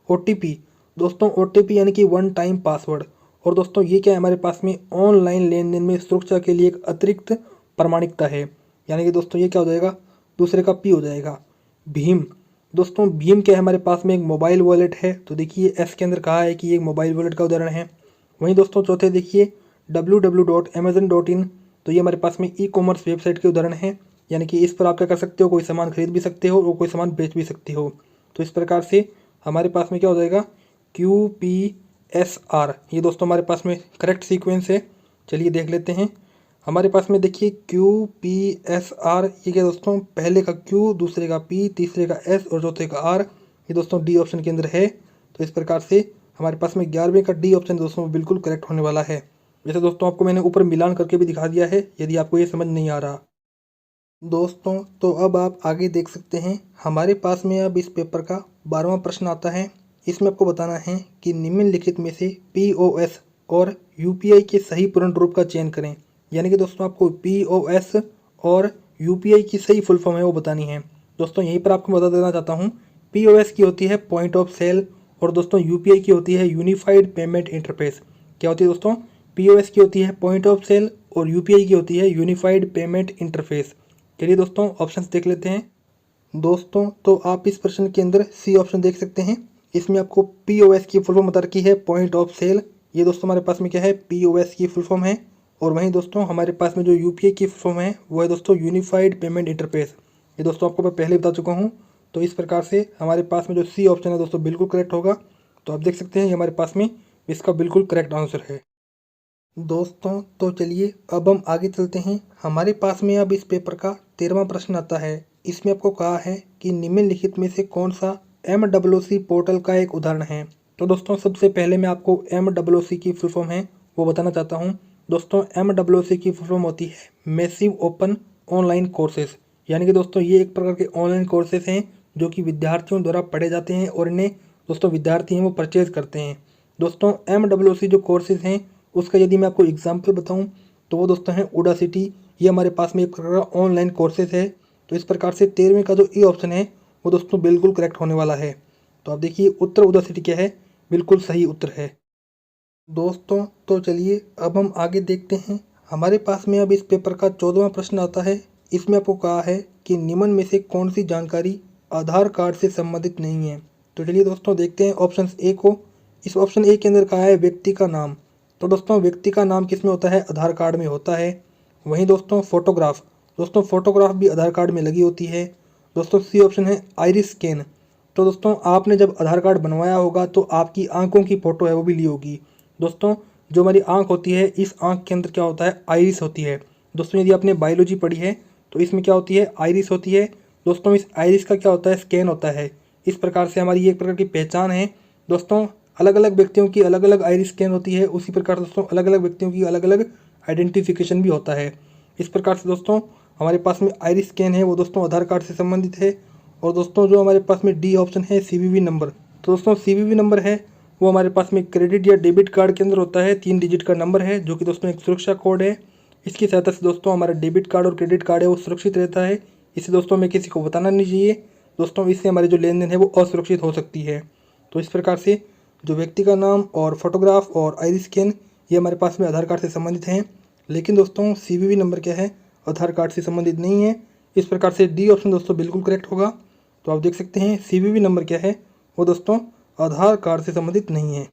OTP दोस्तों OTP यानी कि वन टाइम पासवर्ड। और दोस्तों ये क्या है, हमारे पास में ऑनलाइन लेन देन में सुरक्षा के लिए एक अतिरिक्त प्रामाणिकता है। यानी कि दोस्तों ये क्या हो जाएगा, दूसरे का पी हो जाएगा। भीम दोस्तों भीम क्या है, हमारे पास में एक मोबाइल वॉलेट है। तो देखिए एस के अंदर कहा है कि ये एक मोबाइल वॉलेट का उदाहरण है। वहीं दोस्तों चौथे देखिए www.amazon.in, तो ये हमारे पास में ई कॉमर्स वेबसाइट के उदाहरण है। यानी कि इस पर आप क्या कर सकते हो, कोई सामान खरीद भी सकते हो और कोई सामान बेच भी सकते हो। तो इस प्रकार से हमारे पास में क्या हो जाएगा, QPSR। ये दोस्तों हमारे पास में करेक्ट सीक्वेंस है। चलिए देख लेते हैं। हमारे पास में देखिए QPSR ये क्या दोस्तों, पहले का Q, दूसरे का P, तीसरे का S और चौथे का R। ये दोस्तों डी ऑप्शन के अंदर है। तो इस प्रकार से हमारे पास में 11वें का डी ऑप्शन दोस्तों बिल्कुल करेक्ट होने वाला है। जैसे दोस्तों आपको मैंने ऊपर मिलान करके भी दिखा दिया है, यदि आपको ये समझ नहीं आ रहा। दोस्तों तो अब आप आगे देख सकते हैं। हमारे पास में अब इस पेपर का 12वां प्रश्न आता है। इसमें आपको बताना है कि निम्नलिखित में से POS और UPI के सही पूर्ण रूप का चयन करें। यानी कि दोस्तों आपको POS और UPI की सही फुल फॉर्म है वो बतानी है। दोस्तों यहीं पर आपको बता देना चाहता हूँ, POS की होती है पॉइंट ऑफ सेल और दोस्तों UPI की होती है यूनिफाइड पेमेंट इंटरफेस। क्या होती है दोस्तों, POS की होती है पॉइंट ऑफ सेल और UPI की होती है यूनिफाइड पेमेंट इंटरफेस। चलिए दोस्तों ऑप्शंस देख लेते हैं। दोस्तों तो आप इस प्रश्न के अंदर सी ऑप्शन देख सकते हैं। इसमें आपको POS की फुल फॉर्म बता रखी है, पॉइंट ऑफ सेल। ये दोस्तों हमारे पास में क्या है, POS की फुल फॉर्म है। और वहीं दोस्तों हमारे पास में जो UPI की फुल फॉर्म है वो है दोस्तों यूनिफाइड पेमेंट इंटरफेस। ये दोस्तों आपको मैं पहले बता चुका हूँ। तो इस प्रकार से हमारे पास में जो सी ऑप्शन है दोस्तों बिल्कुल करेक्ट होगा। तो आप देख सकते हैं ये हमारे पास में इसका बिल्कुल करेक्ट आंसर है। दोस्तों तो चलिए अब हम आगे चलते हैं। हमारे पास में अब इस पेपर का 13वां प्रश्न आता है। इसमें आपको कहा है कि निम्नलिखित में से कौन सा MWC पोर्टल का एक उदाहरण है। तो दोस्तों सबसे पहले मैं आपको MWC की फुल फॉर्म है वो बताना चाहता हूँ। दोस्तों MWC की फुल फॉर्म होती है मैसिव ओपन ऑनलाइन कोर्सेज। यानी कि दोस्तों ये एक प्रकार के ऑनलाइन कोर्सेज हैं जो कि विद्यार्थियों द्वारा पढ़े जाते हैं और इन्हें दोस्तों विद्यार्थी हैं वो परचेज करते हैं। दोस्तों MWC जो कोर्सेज हैं उसका यदि मैं आपको एग्जाम्पल बताऊं तो वो दोस्तों है उडासिटी। ये हमारे पास में एक प्रकार का ऑनलाइन कोर्सेज है। तो इस प्रकार से 13वें का जो ई ऑप्शन है वो दोस्तों बिल्कुल करेक्ट होने वाला है। तो आप देखिए उत्तर उडासिटी क्या है, बिल्कुल सही उत्तर है। दोस्तों तो चलिए अब हम आगे देखते हैं। हमारे पास में अब इस पेपर का 14वां प्रश्न आता है। इसमें आपको कहा है कि निम्न में से कौन सी जानकारी आधार कार्ड से संबंधित नहीं है। तो चलिए दोस्तों देखते हैं ऑप्शन ए को। इस ऑप्शन ए के अंदर कहा है व्यक्ति का नाम। तो दोस्तों व्यक्ति का नाम किस में होता है, आधार कार्ड में होता है। वहीं दोस्तों फोटोग्राफ, दोस्तों फोटोग्राफ भी आधार कार्ड में लगी होती है। दोस्तों सी ऑप्शन है आइरिस स्कैन। तो दोस्तों आपने जब आधार कार्ड बनवाया होगा तो आपकी आंखों की फ़ोटो है वो भी ली होगी। दोस्तों जो हमारी आंख होती है इस आंख के अंदर क्या होता है, आइरिस होती है। दोस्तों यदि आपने बायोलॉजी पढ़ी है तो इसमें क्या होती है, आइरिस होती है। दोस्तों इस आइरिस का क्या होता है, स्कैन होता है। इस प्रकार से हमारी एक प्रकार की पहचान है। दोस्तों अलग अलग व्यक्तियों की अलग अलग आइरिस स्कैन होती है, उसी प्रकार दोस्तों अलग अलग व्यक्तियों की अलग अलग आइडेंटिफिकेशन भी होता है। इस प्रकार से दोस्तों हमारे पास में आइरिस स्कैन है वो दोस्तों आधार कार्ड से संबंधित है। और दोस्तों जो हमारे पास में डी ऑप्शन है CVV नंबर। तो दोस्तों CVV नंबर है वो हमारे पास में क्रेडिट या डेबिट कार्ड के अंदर होता है। 3 डिजिट का नंबर है जो कि दोस्तों एक सुरक्षा कोड है। इसकी सहायता से दोस्तों हमारा डेबिट कार्ड और क्रेडिट कार्ड है वो सुरक्षित रहता है। इसे दोस्तों हमें किसी को बताना नहीं चाहिए। दोस्तों इससे हमारी जो लेन देन है वो असुरक्षित हो सकती है। तो इस प्रकार से जो व्यक्ति का नाम और फोटोग्राफ और आइरिस स्कैन ये हमारे पास में आधार कार्ड से संबंधित हैं। लेकिन दोस्तों CVV नंबर क्या है, आधार कार्ड से संबंधित नहीं है। इस प्रकार से डी ऑप्शन दोस्तों बिल्कुल करेक्ट होगा। तो आप देख सकते हैं सीवीवी नंबर क्या है, वो दोस्तों आधार कार्ड से संबंधित नहीं है।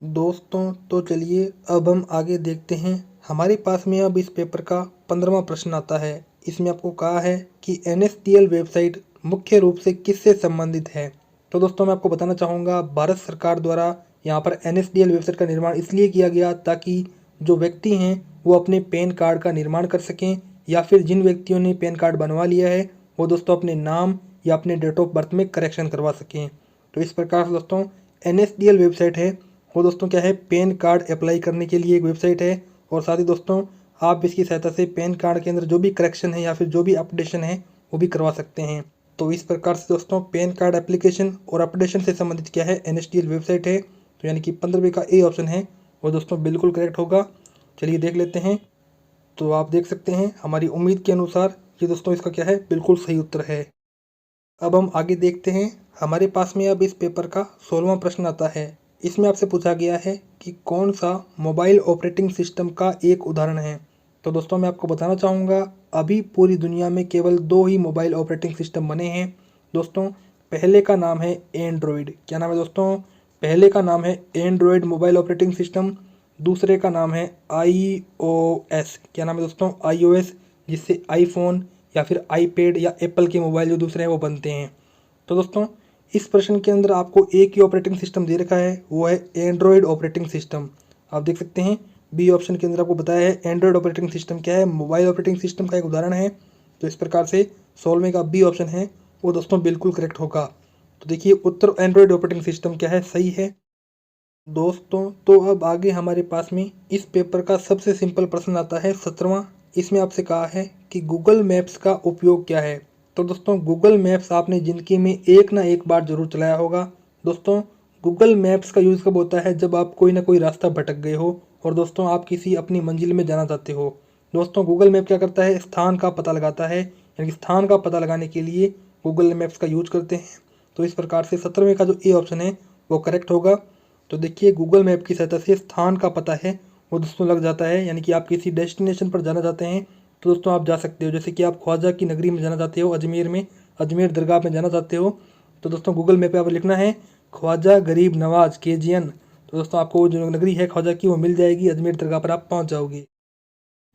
दोस्तों तो चलिए अब हम आगे देखते हैं। हमारे पास में अब इस पेपर का 15वां प्रश्न आता है। इसमें आपको कहा है कि NSDL वेबसाइट मुख्य रूप से किससे संबंधित है। तो दोस्तों मैं आपको बताना चाहूँगा, भारत सरकार द्वारा यहाँ पर NSDL वेबसाइट का निर्माण इसलिए किया गया ताकि जो व्यक्ति हैं वो अपने पैन कार्ड का निर्माण कर सकें, या फिर जिन व्यक्तियों ने पैन कार्ड बनवा लिया है वो दोस्तों अपने नाम या अपने डेट ऑफ बर्थ में करेक्शन करवा सकें। तो इस प्रकार से दोस्तों NSDL वेबसाइट है वो दोस्तों क्या है, पैन कार्ड अप्लाई करने के लिए एक वेबसाइट है। और साथ ही दोस्तों आप इसकी सहायता से पैन कार्ड के अंदर जो भी करेक्शन है या फिर जो भी अपडेशन है वो भी करवा सकते हैं। तो इस प्रकार से दोस्तों पैन कार्ड एप्लीकेशन और अपडेशन से संबंधित क्या है, NSDL वेबसाइट है। तो यानी कि 15वें का ए ऑप्शन है वो दोस्तों बिल्कुल करेक्ट होगा। चलिए देख लेते हैं। तो आप देख सकते हैं हमारी उम्मीद के अनुसार ये दोस्तों इसका क्या है, बिल्कुल सही उत्तर है। अब हम आगे देखते हैं। हमारे पास में अब इस पेपर का 16वां प्रश्न आता है। इसमें आपसे पूछा गया है कि कौन सा मोबाइल ऑपरेटिंग सिस्टम का एक उदाहरण है। तो दोस्तों मैं आपको बताना चाहूँगा, अभी पूरी दुनिया में केवल 2 ही मोबाइल ऑपरेटिंग सिस्टम बने हैं। दोस्तों पहले का नाम है एंड्रॉयड। क्या नाम है दोस्तों? पहले का नाम है एंड्रॉयड मोबाइल ऑपरेटिंग सिस्टम। दूसरे का नाम है iOS। क्या नाम है दोस्तों? iOS, जिससे आईफोन या फिर आईपैड या एप्पल के मोबाइल जो दूसरे हैं वो बनते हैं। तो दोस्तों इस प्रश्न के अंदर आपको एक ही ऑपरेटिंग सिस्टम दे रखा है, वो है एंड्रॉयड ऑपरेटिंग सिस्टम। आप देख सकते हैं बी ऑप्शन के अंदर आपको बताया है एंड्रॉयड ऑपरेटिंग सिस्टम क्या है, मोबाइल ऑपरेटिंग सिस्टम का एक उदाहरण है। तो इस प्रकार से 16वें का बी ऑप्शन है वो दोस्तों बिल्कुल करेक्ट होगा। तो देखिए उत्तर एंड्रॉयड ऑपरेटिंग सिस्टम क्या है, सही है। दोस्तों तो अब आगे हमारे पास में इस पेपर का सबसे सिंपल प्रश्न आता है 17वां। इसमें आपसे कहा है कि गूगल मैप्स का उपयोग क्या है। तो दोस्तों गूगल मैप्स आपने ज़िंदगी में एक ना एक बार ज़रूर चलाया होगा। दोस्तों गूगल मैप्स का यूज़ कब होता है, जब आप कोई ना कोई रास्ता भटक गए हो और दोस्तों आप किसी अपनी मंजिल में जाना चाहते हो। दोस्तों गूगल मैप क्या करता है, स्थान का पता लगाता है, यानी कि स्थान का पता लगाने के लिए गूगल मैप्स का यूज करते हैं। तो इस प्रकार से 17वें का जो ए ऑप्शन है वो करेक्ट होगा। तो देखिए गूगल मैप की सहायता से स्थान का पता है वो दोस्तों लग जाता है, यानी कि आप किसी डेस्टिनेशन पर जाना चाहते हैं तो दोस्तों आप जा सकते हो। जैसे कि आप ख्वाजा की नगरी में जाना चाहते हो, अजमेर में, अजमेर दरगाह में जाना चाहते हो, तो दोस्तों गूगल मैप पे आप लिखना है ख्वाजा गरीब नवाज KGN। तो दोस्तों आपको वो जो नगरी है ख्वाजा की वो मिल जाएगी, अजमेर दरगाह पर आप पहुँच जाओगे।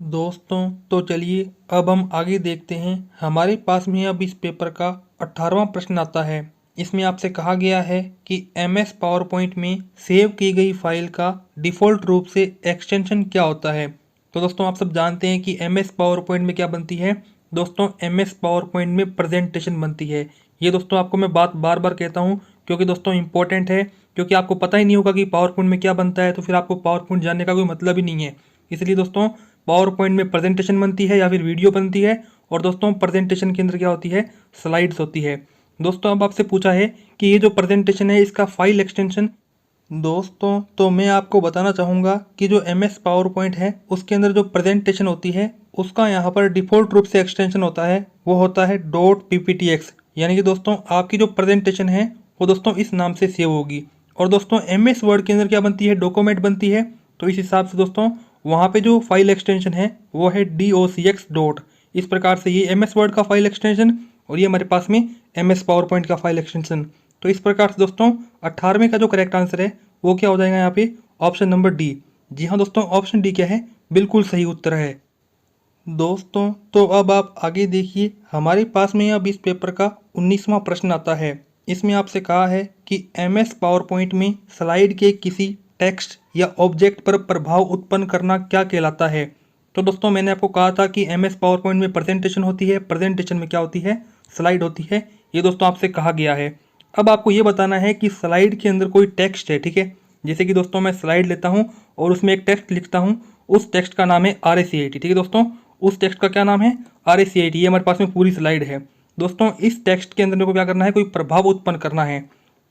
दोस्तों तो चलिए अब हम आगे देखते हैं। हमारे पास में अब इस पेपर का 18वां प्रश्न आता है। इसमें आपसे कहा गया है कि MS पावर पॉइंट में सेव की गई फाइल का डिफ़ॉल्ट रूप से एक्सटेंशन क्या होता है। तो दोस्तों आप सब जानते हैं कि MS पावर पॉइंट में क्या बनती है। दोस्तों MS पावर पॉइंट में प्रेजेंटेशन बनती है। ये दोस्तों आपको मैं बात बार बार कहता हूँ क्योंकि दोस्तों इंपॉर्टेंट है, क्योंकि आपको पता ही नहीं होगा कि पावर पॉइंट में क्या बनता है तो फिर आपको पावर पॉइंट जानने का कोई मतलब ही नहीं है। इसलिए दोस्तों पावर पॉइंट में प्रेजेंटेशन बनती है या फिर वीडियो बनती है, और दोस्तों प्रेजेंटेशन के अंदर क्या होती है, स्लाइड्स होती है। दोस्तों अब आपसे पूछा है कि ये जो प्रेजेंटेशन है इसका फाइल एक्सटेंशन। दोस्तों तो मैं आपको बताना चाहूँगा कि जो MS पावर पॉइंट है उसके अंदर जो प्रेजेंटेशन होती है उसका यहाँ पर डिफ़ॉल्ट रूप से एक्सटेंशन होता है, वो होता है .pptx। यानी कि दोस्तों आपकी जो प्रेजेंटेशन है वो दोस्तों इस नाम से सेव होगी। और दोस्तों MS वर्ड के अंदर क्या बनती है, डॉक्यूमेंट बनती है। तो इस हिसाब से दोस्तों वहाँ पे जो फाइल एक्सटेंशन है वो है docx. इस प्रकार से ये MS वर्ड का फाइल एक्सटेंशन और ये हमारे पास में MS पावर पॉइंट का फाइल एक्सटेंशन। तो इस प्रकार से दोस्तों 18वें का जो करेक्ट आंसर है वो क्या हो जाएगा यहाँ पे, ऑप्शन नंबर डी। जी हाँ दोस्तों, ऑप्शन डी क्या है, बिल्कुल सही उत्तर है। दोस्तों तो अब आप आगे देखिए। हमारे पास में अब इस पेपर का 19वां प्रश्न आता है। इसमें आपसे कहा है कि MS पावर पॉइंट में स्लाइड के किसी टेक्स्ट या ऑब्जेक्ट पर प्रभाव उत्पन्न करना क्या कहलाता है। तो दोस्तों मैंने आपको कहा था कि MS पावर पॉइंट में प्रेजेंटेशन होती है, प्रेजेंटेशन में क्या होती है, स्लाइड होती है। ये दोस्तों आपसे कहा गया है। अब आपको ये बताना है कि स्लाइड के अंदर कोई टेक्स्ट है, ठीक है। जैसे कि दोस्तों मैं स्लाइड लेता हूँ और उसमें एक टेक्स्ट लिखता हूँ, उस टेक्स्ट का नाम है RACIT, ठीक है दोस्तों। उस टेक्स्ट का क्या नाम है, RACIT। ये हमारे पास में पूरी स्लाइड है। दोस्तों इस टेक्स्ट के अंदर मेरे को क्या करना है, कोई प्रभाव उत्पन्न करना है।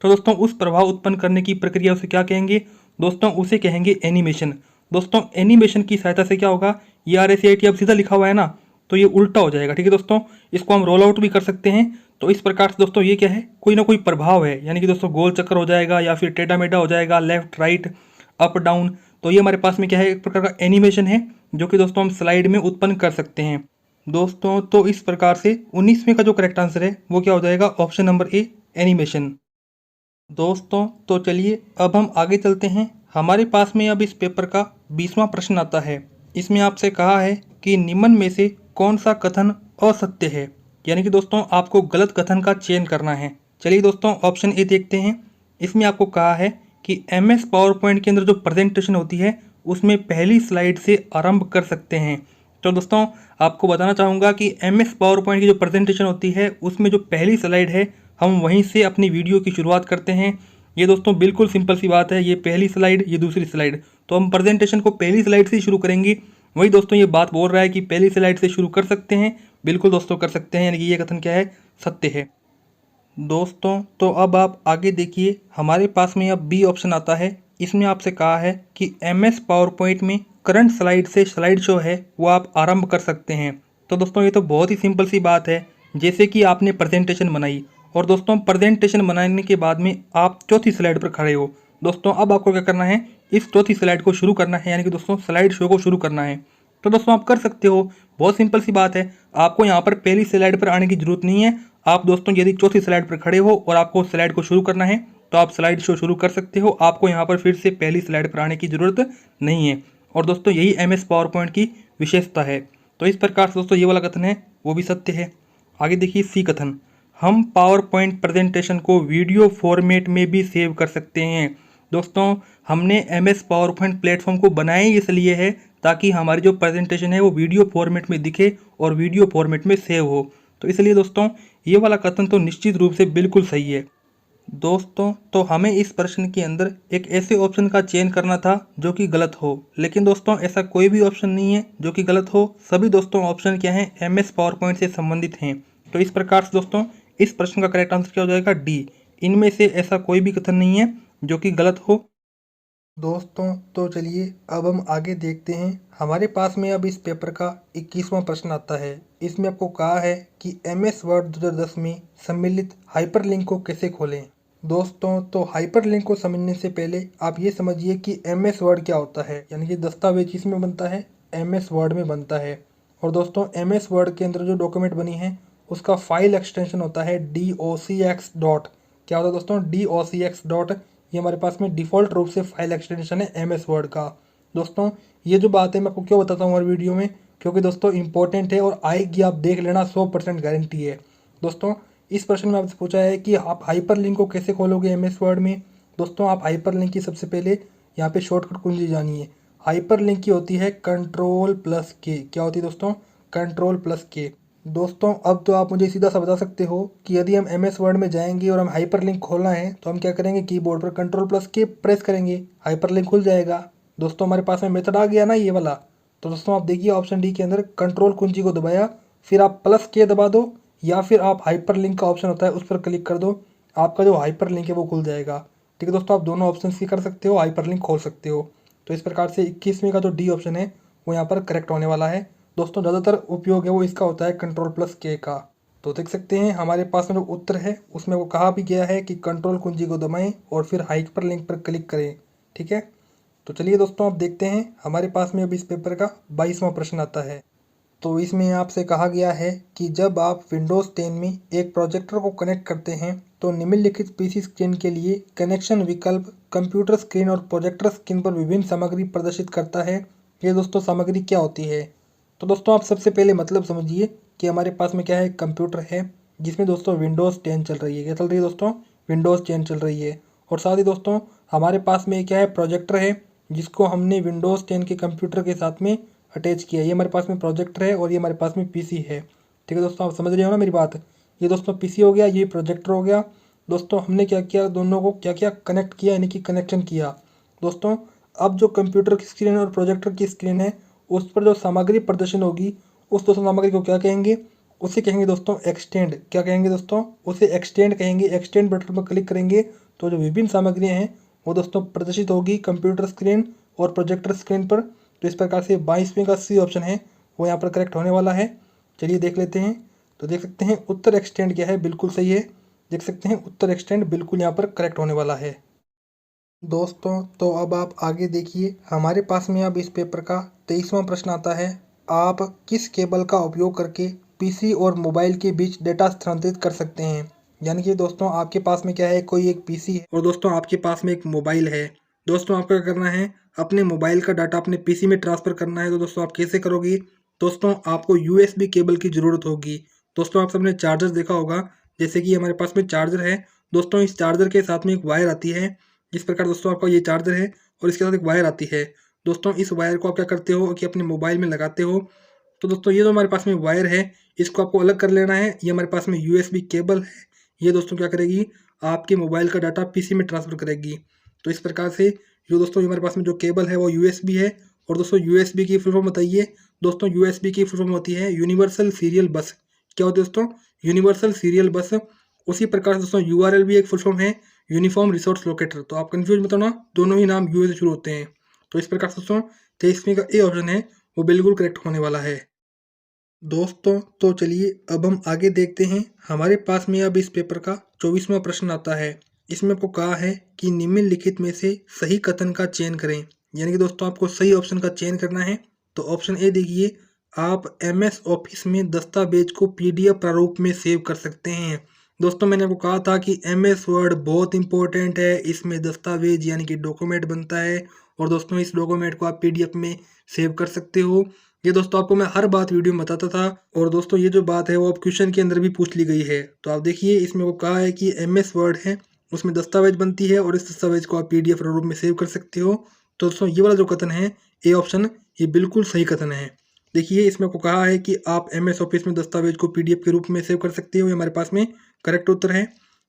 तो दोस्तों उस प्रभाव उत्पन्न करने की प्रक्रिया उसे क्या कहेंगे, दोस्तों उसे कहेंगे एनिमेशन। दोस्तों एनिमेशन की सहायता से क्या होगा, ये RACIT अब सीधा लिखा हुआ है ना, तो ये उल्टा हो जाएगा, ठीक है दोस्तों। इसको हम रोल आउट भी कर सकते हैं। तो इस प्रकार से दोस्तों ये क्या है, कोई ना कोई प्रभाव है, यानी कि दोस्तों गोल चक्कर हो जाएगा या फिर टेढ़ा मेढ़ा हो जाएगा, लेफ्ट राइट अप डाउन। तो ये हमारे पास में क्या है, एक प्रकार का एनिमेशन है जो कि दोस्तों हम स्लाइड में उत्पन्न कर सकते हैं। दोस्तों तो इस प्रकार से 19वें का जो करेक्ट आंसर है वो क्या हो जाएगा, ऑप्शन नंबर ए, एनिमेशन। दोस्तों तो चलिए अब हम आगे चलते हैं। हमारे पास में अब इस पेपर का 20वां प्रश्न आता है। इसमें आपसे कहा है कि निम्न में से कौन सा कथन असत्य है, यानी कि दोस्तों आपको गलत कथन का चयन करना है। चलिए दोस्तों ऑप्शन ए देखते हैं। इसमें आपको कहा है कि MS पावर पॉइंट के अंदर जो प्रेजेंटेशन होती है उसमें पहली स्लाइड से आरंभ कर सकते हैं। तो दोस्तों आपको बताना चाहूँगा कि MS पावर पॉइंट की जो प्रेजेंटेशन होती है उसमें जो पहली स्लाइड है हम वहीं से अपनी वीडियो की शुरुआत करते हैं। ये दोस्तों बिल्कुल सिंपल सी बात है, ये पहली स्लाइड, ये दूसरी स्लाइड, तो हम प्रेजेंटेशन को पहली स्लाइड से ही शुरू करेंगे। वही दोस्तों ये बात बोल रहा है कि पहली स्लाइड से शुरू कर सकते हैं, बिल्कुल दोस्तों कर सकते हैं, यानी कि ये कथन क्या है, सत्य है। दोस्तों तो अब आप आगे देखिए, हमारे पास में अब बी ऑप्शन आता है। इसमें आपसे कहा है कि MS पावर पॉइंट में करंट स्लाइड से स्लाइड शो है वो आप आरंभ कर सकते हैं। तो दोस्तों ये तो बहुत ही सिंपल सी बात है, जैसे कि आपने प्रेजेंटेशन बनाई और दोस्तों प्रेजेंटेशन बनाने के बाद में आप चौथी स्लाइड पर खड़े हो। दोस्तों अब आपको क्या करना है, इस चौथी स्लाइड को शुरू करना है, यानी कि दोस्तों स्लाइड शो को शुरू करना है। तो दोस्तों आप कर सकते हो, बहुत सिंपल सी बात है। आपको यहाँ पर पहली स्लाइड पर आने की जरूरत नहीं है। आप दोस्तों यदि चौथी स्लाइड पर खड़े हो और आपको स्लाइड को शुरू करना है तो आप स्लाइड शो शुरू कर सकते हो। आपको यहाँ पर फिर से पहली स्लाइड पर आने की ज़रूरत नहीं है। और दोस्तों यही MS पावर पॉइंट की विशेषता है। तो इस प्रकार से दोस्तों ये वाला कथन है वो भी सत्य है। आगे देखिए सी कथन, हम पावर पॉइंट प्रेजेंटेशन को वीडियो फॉर्मेट में भी सेव कर सकते हैं। दोस्तों हमने MS पावर पॉइंट प्लेटफॉर्म को बनाया ही इसलिए है ताकि हमारी जो प्रेजेंटेशन है वो वीडियो फॉर्मेट में दिखे और वीडियो फॉर्मेट में सेव हो। तो इसलिए दोस्तों ये वाला कथन तो निश्चित रूप से बिल्कुल सही है। दोस्तों तो हमें इस प्रश्न के अंदर एक ऐसे ऑप्शन का चयन करना था जो कि गलत हो, लेकिन दोस्तों ऐसा कोई भी ऑप्शन नहीं है जो कि गलत हो। सभी दोस्तों ऑप्शन क्या हैं, MS पावर पॉइंट से संबंधित हैं। तो इस प्रकार से दोस्तों इस प्रश्न का करेक्ट आंसर क्या हो जाएगा, डी। इनमें से ऐसा कोई भी कथन नहीं है जो कि गलत हो। दोस्तों तो चलिए अब हम आगे देखते हैं। हमारे पास में अब इस पेपर का 21वां प्रश्न आता है। इसमें आपको कहा है कि MS वर्ड 2010 में सम्मिलित हाइपरलिंक को कैसे खोलें। दोस्तों तो हाइपरलिंक को समझने से पहले आप ये समझिए कि MS वर्ड क्या होता है, यानी कि दस्तावेज किसमें बनता है, MS वर्ड में बनता है। और दोस्तों MS वर्ड के अंदर जो डॉक्यूमेंट बनी है उसका फाइल एक्सटेंशन होता है docx डॉट। क्या होता है दोस्तों, docx डॉट। ये हमारे पास में डिफ़ॉल्ट रूप से फाइल एक्सटेंशन है MS वर्ड का। दोस्तों ये जो बात है मैं आपको क्यों बताता हूँ हर वीडियो में, क्योंकि दोस्तों इंपॉर्टेंट है और आएगी, आप देख लेना, 100% गारंटी है। दोस्तों इस प्रश्न में आपसे पूछा है कि आप हाइपरलिंक को कैसे खोलोगे MS वर्ड में। दोस्तों आप हाइपरलिंक की सबसे पहले यहाँ पे शॉर्टकट कुंजी जानिए। हाइपरलिंक की होती है Ctrl+K। क्या होती है दोस्तों, Ctrl+K। दोस्तों अब तो आप मुझे सीधा सा बता सकते हो कि यदि हम MS वर्ड में जाएंगे और हम हाइपरलिंक खोलना है तो हम क्या करेंगे, कीबोर्ड पर Ctrl+K प्रेस करेंगे, हाइपरलिंक खुल जाएगा। दोस्तों हमारे पास में मेथड आ गया ना ये वाला। तो दोस्तों आप देखिए ऑप्शन डी के अंदर कंट्रोल कुंजी को दबाया, फिर आप +K दबा दो, या फिर आप हाइपरलिंक का ऑप्शन होता है उस पर क्लिक कर दो, आपका जो हाइपरलिंक है वो खुल जाएगा। ठीक है दोस्तों, आप दोनों ऑप्शन ही कर सकते हो, हाइपरलिंक खोल सकते हो। तो इस प्रकार से 21वें का जो डी ऑप्शन है वो यहाँ पर करेक्ट होने वाला है। दोस्तों ज़्यादातर उपयोग है वो इसका होता है Ctrl+K का। तो देख सकते हैं हमारे पास में जो उत्तर है उसमें वो कहा भी गया है कि कंट्रोल कुंजी को दबाएं और फिर हाइपरलिंक पर क्लिक करें। ठीक है, तो चलिए दोस्तों अब देखते हैं हमारे पास में अब इस पेपर का 22वां प्रश्न आता है। तो इसमें आपसे कहा गया है कि जब आप विंडोज़ 10 में एक प्रोजेक्टर को कनेक्ट करते हैं तो निम्नलिखित पीसी स्क्रीन के लिए कनेक्शन विकल्प कंप्यूटर स्क्रीन और प्रोजेक्टर स्क्रीन पर विभिन्न सामग्री प्रदर्शित करता है। ये दोस्तों सामग्री क्या होती है। तो दोस्तों आप सबसे पहले मतलब समझिए कि हमारे पास में क्या है, कंप्यूटर है जिसमें दोस्तों विंडोज़ 10 चल रही है। क्या चल रही है दोस्तों, विंडोज़ 10 चल रही है। और साथ ही दोस्तों हमारे पास में क्या है, प्रोजेक्टर है जिसको हमने विंडोज़ 10 के कंप्यूटर के साथ में अटैच किया। ये हमारे पास में प्रोजेक्टर है और ये हमारे पास में पीसी है। ठीक है दोस्तों, आप समझ रहे हो ना मेरी बात। ये दोस्तों पीसी हो गया, ये प्रोजेक्टर हो गया। दोस्तों हमने क्या किया, दोनों को क्या क्या कनेक्ट किया, यानी कि कनेक्शन किया। दोस्तों अब जो कंप्यूटर की स्क्रीन और प्रोजेक्टर की स्क्रीन है उस पर जो सामग्री प्रदर्शन होगी उस दोस्तों सामग्री को क्या कहेंगे, उसे कहेंगे दोस्तों एक्सटेंड। क्या कहेंगे दोस्तों, उसे एक्सटेंड कहेंगे। एक्सटेंड बटन पर क्लिक करेंगे तो जो विभिन्न सामग्रियाँ हैं वो दोस्तों प्रदर्शित होगी कंप्यूटर स्क्रीन और प्रोजेक्टर स्क्रीन पर। तो इस प्रकार से 22वें का सी ऑप्शन है वो यहाँ पर करेक्ट होने वाला है। चलिए देख लेते हैं। तो देख सकते हैं उत्तर एक्सटेंड क्या है, बिल्कुल सही है। देख सकते हैं उत्तर एक्सटेंड बिल्कुल यहाँ पर करेक्ट होने वाला है। दोस्तों तो अब आप आगे देखिए, हमारे पास में अब इस पेपर का 23वां प्रश्न आता है। आप किस केबल का उपयोग करके पीसी और मोबाइल के बीच डेटा स्थानांतरित कर सकते हैं। यानी कि दोस्तों आपके पास में क्या है, कोई एक पीसी है और दोस्तों आपके पास में एक मोबाइल है। दोस्तों आपको क्या करना है, अपने मोबाइल का डाटा अपने पीसी में ट्रांसफ़र करना है। तो दोस्तों आप कैसे करोगे, दोस्तों आपको यूएसबी केबल की ज़रूरत होगी। दोस्तों आप सबने चार्जर देखा होगा, जैसे कि हमारे पास में चार्जर है। दोस्तों इस चार्जर के साथ में एक वायर आती है। जिस प्रकार दोस्तों आपका ये चार्जर है और इसके साथ एक वायर आती है। दोस्तों इस वायर को आप क्या करते हो कि अपने मोबाइल में लगाते हो। तो दोस्तों ये जो हमारे पास में वायर है, इसको आपको अलग कर लेना है। ये हमारे पास में यूएसबी केबल है। ये दोस्तों क्या करेगी, आपके मोबाइल का डाटा पीसी में ट्रांसफ़र करेगी। तो इस प्रकार से जो दोस्तों हमारे पास में जो केबल है वो यूएसबी है। और दोस्तों यूएसबी की फुल फॉर्म बताइए। दोस्तों यूएसबी की फुल फॉर्म होती है यूनिवर्सल सीरियल बस। क्या होती है दोस्तों, यूनिवर्सल सीरियल बस। उसी प्रकार से दोस्तों यूआरएल भी एक फुल फॉर्म है, यूनिफॉर्म रिसोर्स लोकेटर। तो आप कंफ्यूज मत होना, दोनों ही नाम यू से शुरू होते हैं। तो इस प्रकार से दोस्तों 23वीं का ए ऑप्शन है वो बिल्कुल करेक्ट होने वाला है। दोस्तों तो चलिए अब हम आगे देखते हैं। हमारे पास में अब इस पेपर का 24वां प्रश्न आता है। इसमें आपको कहा है कि निम्नलिखित में से सही कथन का चयन करें। यानी कि दोस्तों आपको सही ऑप्शन का चयन करना है। तो ऑप्शन ए देखिए, आप एमएस ऑफिस में दस्तावेज को पीडीएफ प्रारूप में सेव कर सकते हैं। दोस्तों मैंने आपको कहा था कि एमएस वर्ड बहुत इंपॉर्टेंट है, इसमें दस्तावेज यानी कि डॉक्यूमेंट बनता है। और दोस्तों इस डॉक्यूमेंट को आप पीडीएफ में सेव कर सकते हो। ये दोस्तों आपको मैं हर बात वीडियो में बताता था। और दोस्तों ये जो बात है वो अब क्वेश्चन के अंदर भी पूछ ली गई है। तो आप देखिए इसमें वो कहा है कि एमएस वर्ड है उसमें दस्तावेज बनती है और इस दस्तावेज को आप पीडीएफ रूप में सेव कर सकते हो। तो दोस्तों ये वाला जो कथन है, ए ऑप्शन, ये बिल्कुल सही कथन है। देखिए इसमें आपको कहा है कि आप एमएस ऑफिस में दस्तावेज को पीडीएफ के रूप में सेव कर सकते हो। ये हमारे पास में करेक्ट उत्तर है।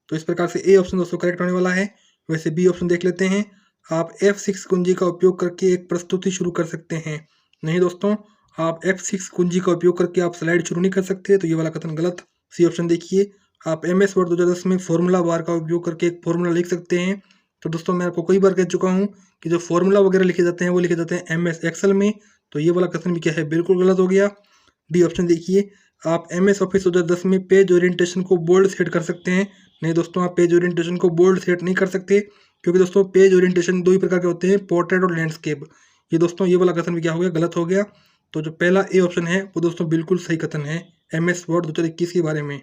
तो इस प्रकार से ए ऑप्शन दोस्तों करेक्ट होने वाला है। वैसे बी ऑप्शन देख लेते हैं। आप F6 कुंजी का उपयोग करके एक प्रस्तुति शुरू कर सकते हैं। नहीं दोस्तों, आप F6 कुंजी का उपयोग करके आप स्लाइड शुरू नहीं कर सकते। तो ये वाला कथन गलत। सी ऑप्शन देखिए, आप MS वर्ड 2010 में फॉर्मूला बार का उपयोग करके एक फॉर्मूला लिख सकते हैं। तो दोस्तों मैं आपको कई बार कह चुका हूँ कि जो फॉर्मूला वगैरह लिखे जाते हैं वो लिखे जाते हैं MS एक्सेल में। तो ये वाला कथन भी क्या है, बिल्कुल गलत हो गया। डी ऑप्शन देखिए, आप MS ऑफिस 2010 में पेज ओरिएंटेशन को बोल्ड सेट कर सकते हैं। नहीं दोस्तों, आप पेज ओरिएंटेशन को बोल्ड सेट नहीं कर सकते, क्योंकि दोस्तों पेज ओरिएंटेशन दो ही प्रकार के होते हैं, पोर्ट्रेट और लैंडस्केप। ये दोस्तों ये वाला कथन भी क्या हो गया, गलत हो गया। तो जो पहला ए ऑप्शन है वो दोस्तों बिल्कुल सही कथन है MS वर्ड 2021 के बारे में।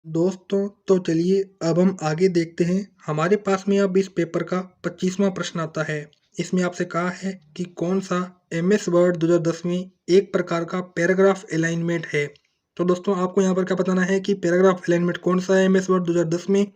दोस्तों तो चलिए अब हम आगे देखते हैं। हमारे पास में अब इस पेपर का 25वां प्रश्न आता है। इसमें आपसे कहा है कि कौन सा MS वर्ड 2010 में एक प्रकार का पैराग्राफ अलाइनमेंट है। तो दोस्तों आपको यहाँ पर क्या बताना है कि पैराग्राफ अलाइनमेंट कौन सा है MS वर्ड 2010 में।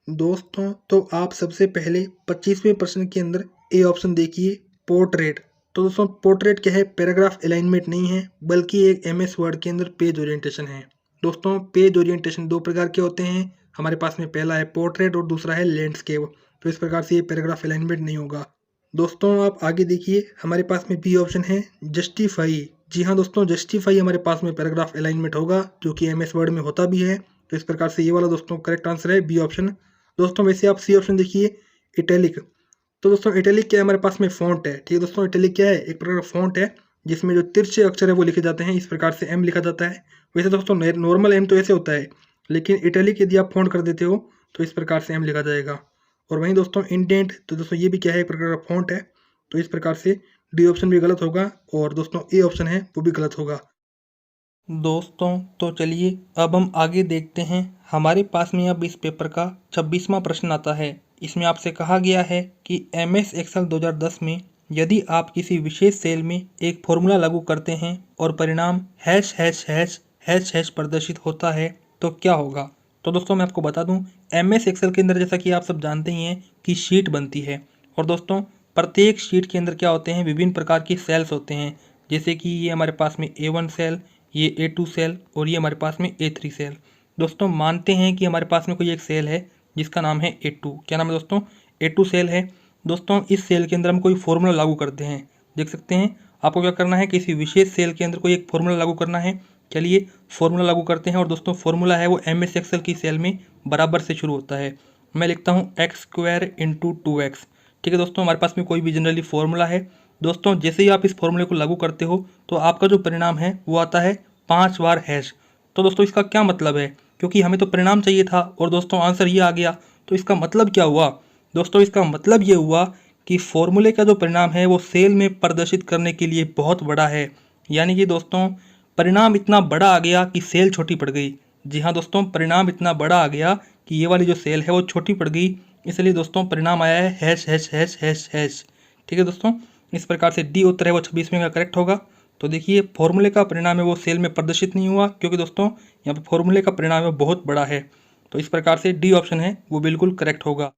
दोस्तों तो आप सबसे पहले 25वें प्रश्न के अंदर ए ऑप्शन देखिए, पोर्ट्रेट। तो दोस्तों पोर्ट्रेट क्या है, पैराग्राफ अलाइनमेंट नहीं है, बल्कि एक MS वर्ड के अंदर पेज ओरिएंटेशन है। दोस्तों पेज ओरिएंटेशन दो प्रकार के होते हैं हमारे पास में, पहला है पोर्ट्रेट और दूसरा है लैंडस्केप। तो इस प्रकार से ये पैराग्राफ अलाइनमेंट नहीं होगा। दोस्तों आप आगे देखिए, हमारे पास में बी ऑप्शन है, जस्टिफाई। जी हाँ दोस्तों, जस्टिफाई हमारे पास में पैराग्राफ अलाइनमेंट होगा, जो कि MS वर्ड में होता भी है। तो इस प्रकार से ये वाला दोस्तों करेक्ट आंसर है, बी ऑप्शन। दोस्तों वैसे आप सी ऑप्शन देखिए, इटैलिक। तो दोस्तों इटैलिक क्या है, हमारे पास में फॉन्ट है। ठीक है दोस्तों, इटैलिक क्या है, एक प्रकार का फॉन्ट है जिसमें जो तिरछे अक्षर है वो लिखे जाते हैं। इस प्रकार से M लिखा जाता है। वैसे दोस्तों नॉर्मल M तो ऐसे होता है, लेकिन इटैलिक यदि आप फॉन्ट कर देते हो तो इस प्रकार से M लिखा जाएगा। और वहीं दोस्तों इंडेंट, तो दोस्तों ये भी क्या है, एक प्रकार का फॉन्ट है। तो इस प्रकार से डी ऑप्शन भी गलत होगा और दोस्तों ए ऑप्शन है वो भी गलत होगा। दोस्तों तो चलिए अब हम आगे देखते हैं। हमारे पास में अब इस पेपर का 26वां प्रश्न आता है। इसमें आपसे कहा गया है कि MS एक्सेल 2010 में यदि आप किसी विशेष सेल में एक फॉर्मूला लागू करते हैं और परिणाम hash hash hash hash hash प्रदर्शित होता है तो क्या होगा। तो दोस्तों मैं आपको बता दूं, MS एक्सेल के अंदर जैसा कि आप सब जानते ही हैं कि शीट बनती है। और दोस्तों प्रत्येक शीट के अंदर क्या होते हैं, विभिन्न प्रकार की सेल्स होते हैं। जैसे कि ये हमारे पास में A1 सेल, ये A2 सेल और ये हमारे पास में A3 सेल। दोस्तों मानते हैं कि हमारे पास में कोई एक सेल है जिसका नाम है A2। क्या नाम है दोस्तों, A2 सेल है। दोस्तों इस सेल के अंदर हम कोई फॉर्मूला लागू करते हैं। देख सकते हैं, आपको क्या करना है, किसी विशेष सेल के अंदर कोई एक फॉर्मूला लागू करना है। चलिए फॉर्मूला लागू करते हैं। और दोस्तों फॉर्मूला है वो MS एक्सेल की सेल में बराबर से शुरू होता है। मैं लिखता हूँ x² × 2x। ठीक है दोस्तों, हमारे पास में कोई भी जनरली फॉर्मूला है। दोस्तों जैसे ही आप इस फॉर्मूले को लागू करते हो तो आपका जो परिणाम है वो आता है 5 बार हैश। तो दोस्तों इसका क्या मतलब है, क्योंकि हमें तो परिणाम चाहिए था और दोस्तों आंसर ये आ गया। तो इसका मतलब क्या हुआ दोस्तों, इसका मतलब ये हुआ कि फॉर्मूले का जो परिणाम है वो सेल में प्रदर्शित करने के लिए बहुत बड़ा है। यानी कि दोस्तों परिणाम इतना बड़ा आ गया कि सेल छोटी पड़ गई। जी हाँ दोस्तों, परिणाम इतना बड़ा आ गया कि ये वाली जो सेल है वो छोटी पड़ गई, इसलिए दोस्तों परिणाम आया है hash hash hash hash hash. ठीक है दोस्तों, इस प्रकार से डी उत्तर है वो 26वें का करेक्ट होगा। तो देखिए फॉर्मूले का परिणाम है वो सेल में प्रदर्शित नहीं हुआ, क्योंकि दोस्तों यहाँ पर फॉर्मूले का परिणाम है बहुत बड़ा है। तो इस प्रकार से डी ऑप्शन है वो बिल्कुल करेक्ट होगा।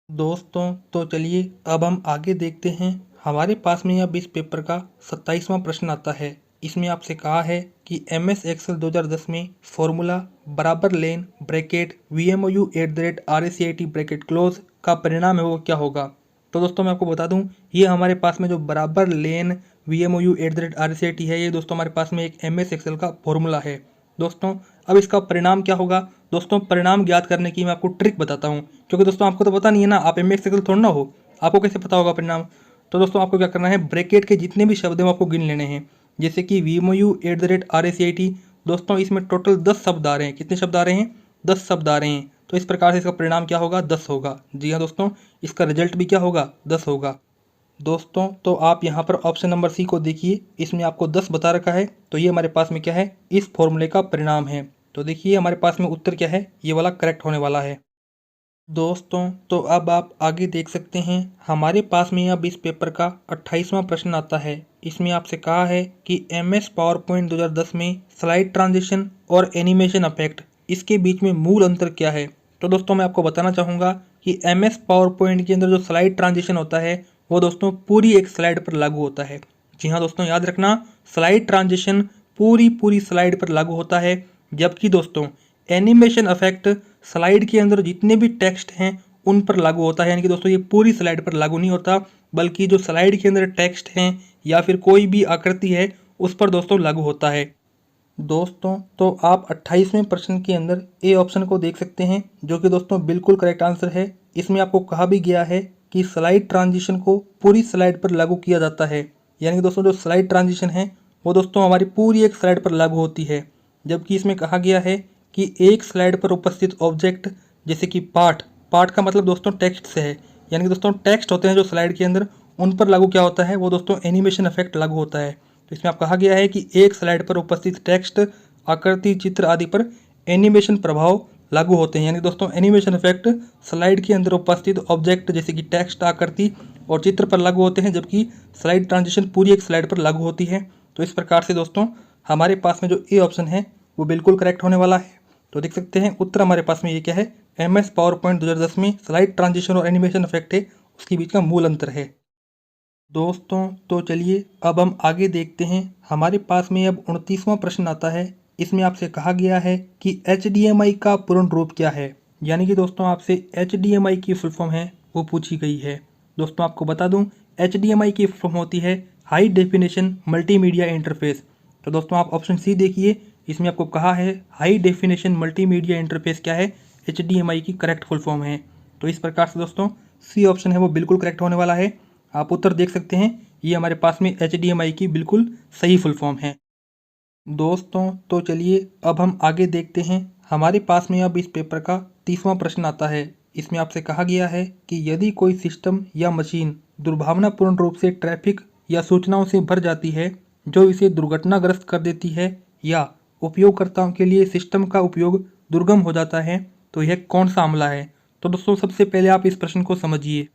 दोस्तों तो चलिए अब हम आगे देखते हैं। हमारे पास में अब इस पेपर का 27वां प्रश्न आता है। इसमें आपसे कहा है कि MS एक्सेल 2010 में फॉर्मूला बराबर लेन bracket VMOU @RACIT bracket close का परिणाम है वो क्या होगा। तो दोस्तों मैं आपको बता दूं, ये हमारे पास में जो बराबर लेन VMOU @RACIT है, ये दोस्तों हमारे पास में एक MS एक्सेल का फॉर्मूला है। दोस्तों अब इसका परिणाम क्या होगा। दोस्तों परिणाम ज्ञात करने की मैं आपको ट्रिक बताता हूँ, क्योंकि दोस्तों आपको तो पता नहीं है ना, आप MS एक्सेल थोड़ा ना हो, आपको कैसे पता होगा परिणाम। तो दोस्तों आपको क्या करना है, ब्रैकेट के जितने भी शब्द हैं वो आपको गिन लेने हैं। जैसे कि VMOU @RACIT, दोस्तों इसमें टोटल 10 शब्द आ रहे हैं। कितने शब्द आ रहे हैं, 10 शब्द आ रहे हैं। तो इस प्रकार से इसका परिणाम क्या होगा, 10 होगा। जी हाँ दोस्तों, इसका रिजल्ट भी क्या होगा, 10 होगा। दोस्तों तो आप यहाँ पर ऑप्शन नंबर सी को देखिए, इसमें आपको 10 बता रखा है, तो ये हमारे पास में क्या है, इस फॉर्मूले का परिणाम है। तो देखिए हमारे पास में उत्तर क्या है, ये वाला करेक्ट होने वाला है। दोस्तों तो अब आप आगे देख सकते हैं। हमारे पास में अब इस पेपर का 28वां प्रश्न आता है। इसमें आपसे कहा है कि MS पावर पॉइंट 2010 में स्लाइड ट्रांजिशन और एनिमेशन इफेक्ट, इसके बीच में मूल अंतर क्या है। तो दोस्तों मैं आपको बताना चाहूँगा कि MS पावर पॉइंट के अंदर जो स्लाइड ट्रांजिशन होता है वो दोस्तों पूरी एक स्लाइड पर लागू होता है। जी हाँ दोस्तों, याद रखना, स्लाइड ट्रांजिशन पूरी स्लाइड पर लागू होता है, जबकि दोस्तों एनिमेशन इफेक्ट स्लाइड के अंदर जितने भी टेक्स्ट हैं उन पर लागू होता है। यानी कि दोस्तों ये पूरी स्लाइड पर लागू नहीं होता, बल्कि जो स्लाइड के अंदर टेक्स्ट हैं या फिर कोई भी आकृति है उस पर दोस्तों लागू होता है। दोस्तों तो आप 28वें प्रश्न के अंदर ए ऑप्शन को देख सकते हैं, जो कि दोस्तों बिल्कुल करेक्ट आंसर है। इसमें आपको कहा भी गया है कि स्लाइड ट्रांजिशन को पूरी स्लाइड पर लागू किया जाता है। यानी कि दोस्तों जो स्लाइड ट्रांजिशन है वो दोस्तों हमारी पूरी एक स्लाइड पर लागू होती है, जबकि इसमें कहा गया है कि एक स्लाइड पर उपस्थित ऑब्जेक्ट, जैसे कि पाठ, पाठ का मतलब दोस्तों टेक्स्ट से है, यानी कि दोस्तों टेक्स्ट होते हैं जो स्लाइड के अंदर, उन पर लागू क्या होता है, वो दोस्तों एनिमेशन इफेक्ट लागू होता है। तो इसमें आप कहा गया है कि एक स्लाइड पर उपस्थित टेक्स्ट, आकृति, चित्र आदि पर एनिमेशन प्रभाव लागू होते हैं। यानी दोस्तों एनिमेशन इफेक्ट स्लाइड के अंदर उपस्थित ऑब्जेक्ट जैसे कि टेक्स्ट, आकृति और चित्र पर लागू होते हैं, जबकि स्लाइड ट्रांजिशन पूरी एक स्लाइड पर लागू होती है। तो इस प्रकार से दोस्तों हमारे पास में जो ए ऑप्शन है वो बिल्कुल करेक्ट होने वाला है। तो देख सकते हैं उत्तर हमारे पास में ये क्या है, MS पावर पॉइंट 2010 में स्लाइड ट्रांजिशन और एनिमेशन इफेक्ट है, उसके बीच का मूल अंतर है। दोस्तों तो चलिए अब हम आगे देखते हैं। हमारे पास में अब 29वां प्रश्न आता है। इसमें आपसे कहा गया है कि HDMI का पूर्ण रूप क्या है। यानी कि दोस्तों आपसे HDMI की फुल फॉर्म है वो पूछी गई है। दोस्तों आपको बता दूं, HDMI की फुल फॉर्म होती है हाई डेफिनेशन मल्टीमीडिया इंटरफेस। तो दोस्तों आप ऑप्शन सी देखिए, इसमें आपको कहा है हाई डेफिनेशन मल्टीमीडिया इंटरफेस क्या है, HDMI की करेक्ट फुल फॉर्म है। तो इस प्रकार से दोस्तों सी ऑप्शन है वो बिल्कुल करेक्ट होने वाला है। आप उत्तर देख सकते हैं, ये हमारे पास में HDMI की बिल्कुल सही फुल फॉर्म है। दोस्तों तो चलिए अब हम आगे देखते हैं। हमारे पास में अब इस पेपर का 30वां प्रश्न आता है। इसमें आपसे कहा गया है कि यदि कोई सिस्टम या मशीन दुर्भावनापूर्ण रूप से ट्रैफिक या सूचनाओं से भर जाती है जो इसे दुर्घटनाग्रस्त कर देती है, या उपयोगकर्ताओं के लिए सिस्टम का उपयोग दुर्गम हो जाता है, तो यह कौन सा हमला है। तो दोस्तों सबसे पहले आप इस प्रश्न को समझिए।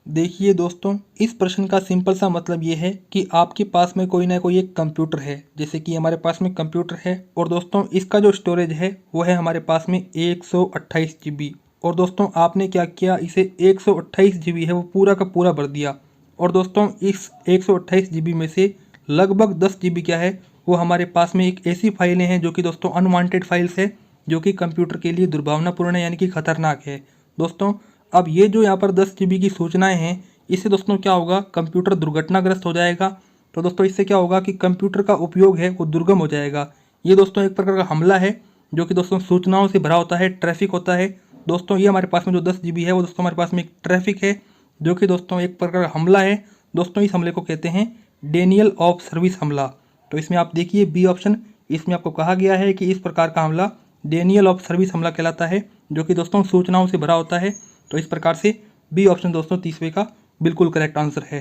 देखिए दोस्तों, इस प्रश्न का सिंपल सा मतलब ये है कि आपके पास में कोई ना कोई एक कंप्यूटर है, जैसे कि हमारे पास में कंप्यूटर है, और दोस्तों इसका जो स्टोरेज है वो है हमारे पास में 128 GB। और दोस्तों आपने क्या किया, इसे 128 GB है वो पूरा का पूरा भर दिया। और दोस्तों इस 128 GB में से लगभग 10 GB क्या है, वो हमारे पास में एक ऐसी फाइलें हैं जो कि दोस्तों अनवांटेड फाइल्स है, जो कि कंप्यूटर के लिए दुर्भावनापूर्ण है, यानी कि खतरनाक है। दोस्तों अब ये जो यहाँ पर 10 GB की सूचनाएं हैं, इससे दोस्तों क्या होगा, कंप्यूटर दुर्घटनाग्रस्त हो जाएगा। तो दोस्तों इससे क्या होगा कि कंप्यूटर का उपयोग है वो दुर्गम हो जाएगा। ये दोस्तों एक प्रकार का हमला है, जो कि दोस्तों सूचनाओं से भरा होता है, ट्रैफिक होता है। दोस्तों ये हमारे पास में जो 10 GB है वो दोस्तों हमारे पास में एक ट्रैफिक है, जो कि दोस्तों एक प्रकार का हमला है। दोस्तों इस हमले को कहते हैं डेनियल ऑफ सर्विस हमला। तो इसमें आप देखिए बी ऑप्शन, इसमें आपको कहा गया है कि इस प्रकार का हमला डेनियल ऑफ सर्विस हमला कहलाता है, जो कि दोस्तों सूचनाओं से भरा होता है। तो इस प्रकार से बी ऑप्शन दोस्तों 30वें का बिल्कुल करेक्ट आंसर है।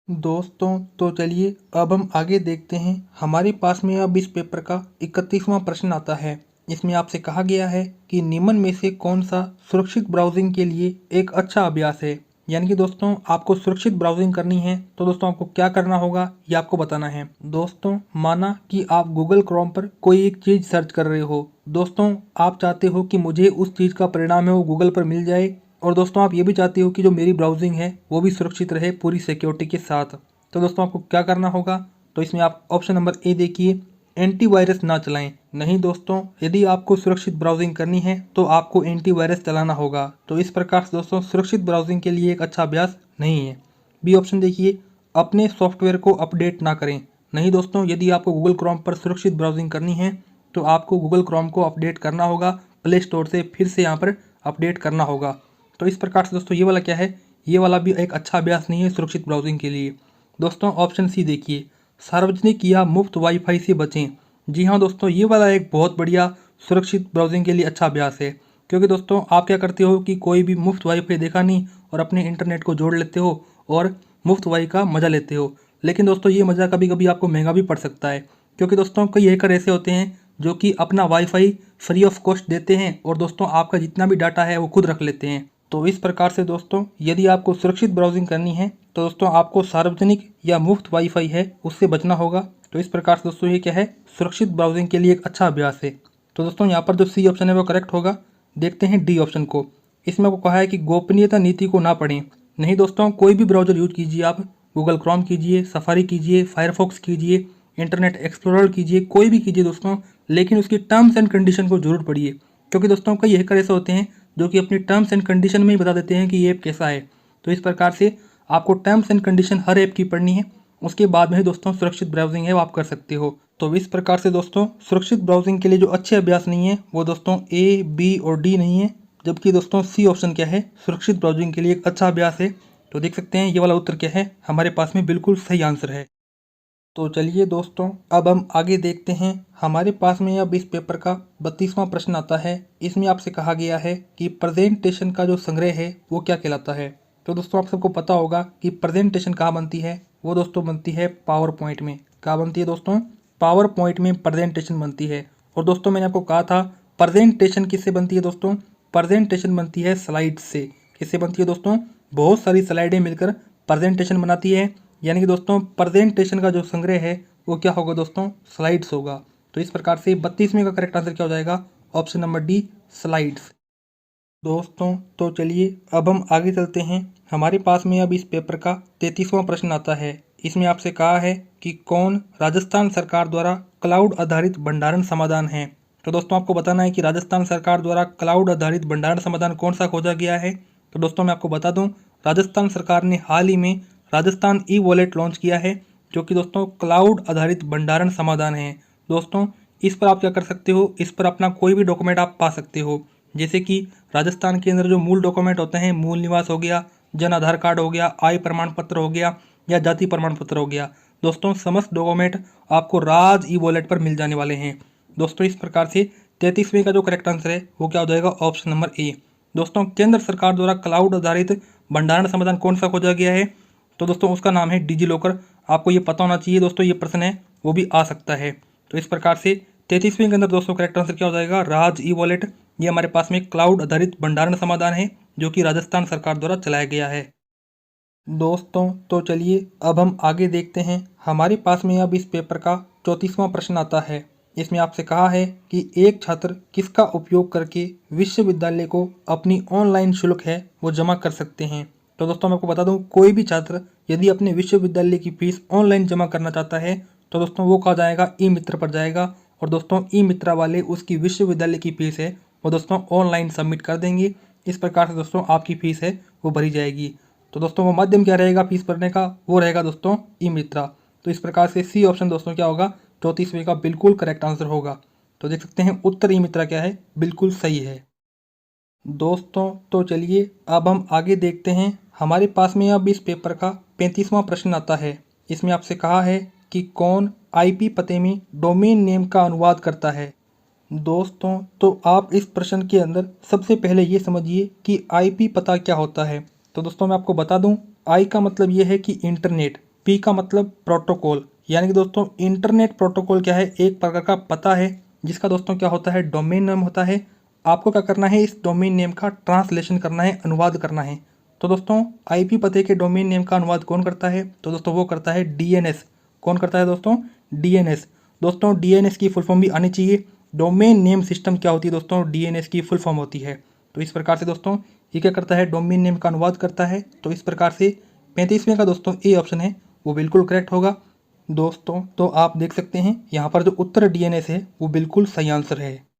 दोस्तों तो चलिए अब हम आगे देखते हैं। हमारे पास में अब इस पेपर का 31वां प्रश्न आता है। इसमें आपसे कहा गया है कि निम्न में से कौन सा सुरक्षित ब्राउजिंग के लिए एक अच्छा अभ्यास है। यानी कि दोस्तों आपको सुरक्षित ब्राउजिंग करनी है तो दोस्तों आपको क्या करना होगा ये आपको बताना है। दोस्तों माना कि आप गूगल क्रोम पर कोई एक चीज़ सर्च कर रहे हो। दोस्तों आप चाहते हो कि मुझे उस चीज़ का परिणाम है वो गूगल पर मिल जाए, और दोस्तों आप ये भी चाहते हो कि जो मेरी ब्राउजिंग है वो भी सुरक्षित रहे पूरी सिक्योरिटी के साथ। तो दोस्तों आपको क्या करना होगा, तो इसमें आप ऑप्शन नंबर ए देखिए, एंटीवायरस ना चलाएं। नहीं दोस्तों, यदि आपको सुरक्षित ब्राउजिंग करनी है तो आपको एंटीवायरस चलाना होगा। तो इस प्रकार से दोस्तों सुरक्षित ब्राउजिंग के लिए एक अच्छा अभ्यास नहीं है। बी ऑप्शन देखिए, अपने सॉफ्टवेयर को अपडेट ना करें। नहीं दोस्तों, यदि आपको गूगल क्रोम पर सुरक्षित ब्राउजिंग करनी है तो आपको गूगल क्रोम को अपडेट करना होगा, प्ले स्टोर से फिर से यहाँ पर अपडेट करना होगा। तो इस प्रकार से दोस्तों ये वाला क्या है, ये वाला भी एक अच्छा अभ्यास नहीं है सुरक्षित ब्राउजिंग के लिए। दोस्तों ऑप्शन सी देखिए, सार्वजनिक या मुफ्त वाईफाई से बचें। जी हाँ दोस्तों, ये वाला एक बहुत बढ़िया सुरक्षित ब्राउजिंग के लिए अच्छा अभ्यास है। क्योंकि दोस्तों आप क्या करते हो कि कोई भी मुफ्त वाईफाई देखा नहीं और अपने इंटरनेट को जोड़ लेते हो और मुफ्त वाई का मज़ा लेते हो। लेकिन दोस्तों ये मज़ा कभी कभी आपको महंगा भी पड़ सकता है। क्योंकि दोस्तों कई हैकर ऐसे होते हैं जो कि अपना वाईफाई फ्री ऑफ कॉस्ट देते हैं और दोस्तों आपका जितना भी डाटा है वो खुद रख लेते हैं। तो इस प्रकार से दोस्तों यदि आपको सुरक्षित ब्राउजिंग करनी है तो दोस्तों आपको सार्वजनिक या मुफ्त वाईफाई है उससे बचना होगा। तो इस प्रकार से दोस्तों ये क्या है, सुरक्षित ब्राउजिंग के लिए एक अच्छा अभ्यास है। तो दोस्तों यहाँ पर जो सी ऑप्शन है वो करेक्ट होगा। देखते हैं डी ऑप्शन को। इसमें आपको कहा है कि गोपनीयता नीति को ना पढ़ें। नहीं दोस्तों, कोई भी ब्राउज़र यूज कीजिए, आप गूगल क्रोम कीजिए, सफारी कीजिए, फायरफॉक्स कीजिए, इंटरनेट एक्सप्लोरर कीजिए, कोई भी कीजिए दोस्तों, लेकिन उसकी टर्म्स एंड कंडीशन को जरूर पढ़िए। क्योंकि दोस्तों कई हैकर ऐसे होते हैं जो कि अपनी टर्म्स एंड कंडीशन में ही बता देते हैं कि ये ऐप कैसा है। तो इस प्रकार से आपको terms and condition her app की पढ़नी है, उसके बाद में ही दोस्तों सुरक्षित ब्राउजिंग है वो आप कर सकते हो। तो इस प्रकार से दोस्तों सुरक्षित ब्राउजिंग के लिए जो अच्छे अभ्यास नहीं है वो दोस्तों ए, बी और डी नहीं है, जबकि दोस्तों सी ऑप्शन क्या है, सुरक्षित ब्राउजिंग के लिए एक अच्छा अभ्यास है। तो देख सकते हैं ये वाला उत्तर क्या है, हमारे पास में बिल्कुल सही आंसर है। तो चलिए दोस्तों अब हम आगे देखते हैं। हमारे पास में अब इस पेपर का 32वां प्रश्न आता है। इसमें आपसे कहा गया है कि प्रेजेंटेशन का जो संग्रह है वो क्या कहलाता है। तो दोस्तों आप सबको पता होगा कि प्रेजेंटेशन कहाँ बनती है, वो दोस्तों बनती है पावर पॉइंट में। कहाँ बनती है दोस्तों, पावर पॉइंट में प्रेजेंटेशन बनती है। और दोस्तों मैंने आपको कहा था प्रेजेंटेशन किससे बनती है दोस्तों, प्रेजेंटेशन बनती है स्लाइड से। किससे बनती है दोस्तों, बहुत सारी स्लाइडें मिलकर प्रेजेंटेशन बनाती है। यानी कि दोस्तों प्रेजेंटेशन का जो संग्रह है वो क्या होगा दोस्तों, स्लाइड्स होगा। तो इस प्रकार से 32वें का करेक्ट आंसर क्या हो जाएगा, ऑप्शन नंबर डी, स्लाइड्स। दोस्तों तो चलिए अब हम आगे चलते हैं। हमारे पास में अब इस पेपर का 33वां प्रश्न आता है। इसमें आपसे कहा है कि कौन राजस्थान सरकार द्वारा क्लाउड आधारित भंडारण समाधान है। तो दोस्तों आपको बताना है कि राजस्थान सरकार द्वारा क्लाउड आधारित भंडारण समाधान कौन सा खोजा गया है। तो दोस्तों मैं आपको बता दूं, राजस्थान सरकार ने हाल ही में राजस्थान ई वॉलेट लॉन्च किया है, जो कि दोस्तों क्लाउड आधारित भंडारण समाधान है। दोस्तों इस पर आप क्या कर सकते हो, इस पर अपना कोई भी डॉक्यूमेंट आप पा सकते हो। जैसे कि राजस्थान के अंदर जो मूल डॉक्यूमेंट होते हैं, मूल निवास हो गया, जन आधार कार्ड हो गया, आय प्रमाण पत्र हो गया या जाति प्रमाण पत्र हो गया। दोस्तों समस्त डॉक्यूमेंट आपको राज ई वॉलेट पर मिल जाने वाले हैं। दोस्तों इस प्रकार से 33वें का जो करेक्ट आंसर है वो क्या हो जाएगा, ऑप्शन नंबर ए। दोस्तों केंद्र सरकार द्वारा क्लाउड आधारित भंडारण समाधान कौन सा खोजा गया है, तो दोस्तों उसका नाम है डिजी लॉकर। आपको ये पता होना चाहिए दोस्तों, ये प्रश्न है वो भी आ सकता है। तो इस प्रकार से 33वें के अंदर दोस्तों करेक्ट आंसर क्या हो जाएगा, राज ई वॉलेट। ये हमारे पास में क्लाउड आधारित भंडारण समाधान है जो कि राजस्थान सरकार द्वारा चलाया गया है। दोस्तों तो चलिए अब हम आगे देखते हैं। हमारे पास में अब इस पेपर का 34वां प्रश्न आता है। इसमें आपसे कहा है कि एक छात्र किसका उपयोग करके विश्वविद्यालय को अपनी ऑनलाइन शुल्क है वो जमा कर सकते हैं। तो दोस्तों मैं आपको बता दूं, कोई भी छात्र यदि अपने विश्वविद्यालय की फीस ऑनलाइन जमा करना चाहता है तो दोस्तों वो कहा जाएगा ई मित्र पर जाएगा, और दोस्तों ई मित्रा वाले उसकी विश्वविद्यालय की फीस है वो दोस्तों ऑनलाइन सबमिट कर देंगे। इस प्रकार से दोस्तों आपकी फीस है वो भरी जाएगी। तो दोस्तों वो माध्यम क्या रहेगा फीस भरने का, वो रहेगा दोस्तों ई मित्रा। तो इस प्रकार से सी ऑप्शन दोस्तों क्या होगा, 34वें का बिल्कुल करेक्ट आंसर होगा। तो देख सकते हैं उत्तर ई मित्रा क्या है, बिल्कुल सही है। दोस्तों तो चलिए अब हम आगे देखते हैं। हमारे पास में अब इस पेपर का 35वां प्रश्न आता है। इसमें आपसे कहा है कि कौन आईपी पते में डोमेन नेम का अनुवाद करता है। दोस्तों तो आप इस प्रश्न के अंदर सबसे पहले ये समझिए कि आईपी पता क्या होता है। तो दोस्तों मैं आपको बता दूं, आई का मतलब ये है कि इंटरनेट, पी का मतलब प्रोटोकॉल, यानी कि दोस्तों इंटरनेट प्रोटोकॉल क्या है, एक प्रकार का पता है जिसका दोस्तों क्या होता है, डोमेन नेम होता है। आपको क्या करना है, इस डोमेन नेम का ट्रांसलेशन करना है, अनुवाद करना है। तो दोस्तों आईपी पते के डोमेन नेम का अनुवाद कौन करता है, तो दोस्तों वो करता है डीएनएस। कौन करता है दोस्तों, डीएनएस। दोस्तों डीएनएस की फुल फॉर्म भी आनी चाहिए। डोमेन नेम सिस्टम क्या होती है दोस्तों, डीएनएस की फुल फॉर्म होती है। तो इस प्रकार से दोस्तों ये क्या करता है, डोमेन नेम का अनुवाद करता है। तो इस प्रकार से 35वें का दोस्तों ए ऑप्शन है वो बिल्कुल करेक्ट होगा। दोस्तों तो आप देख सकते हैं यहाँ पर जो उत्तर डीएनएस है वो बिल्कुल सही आंसर है।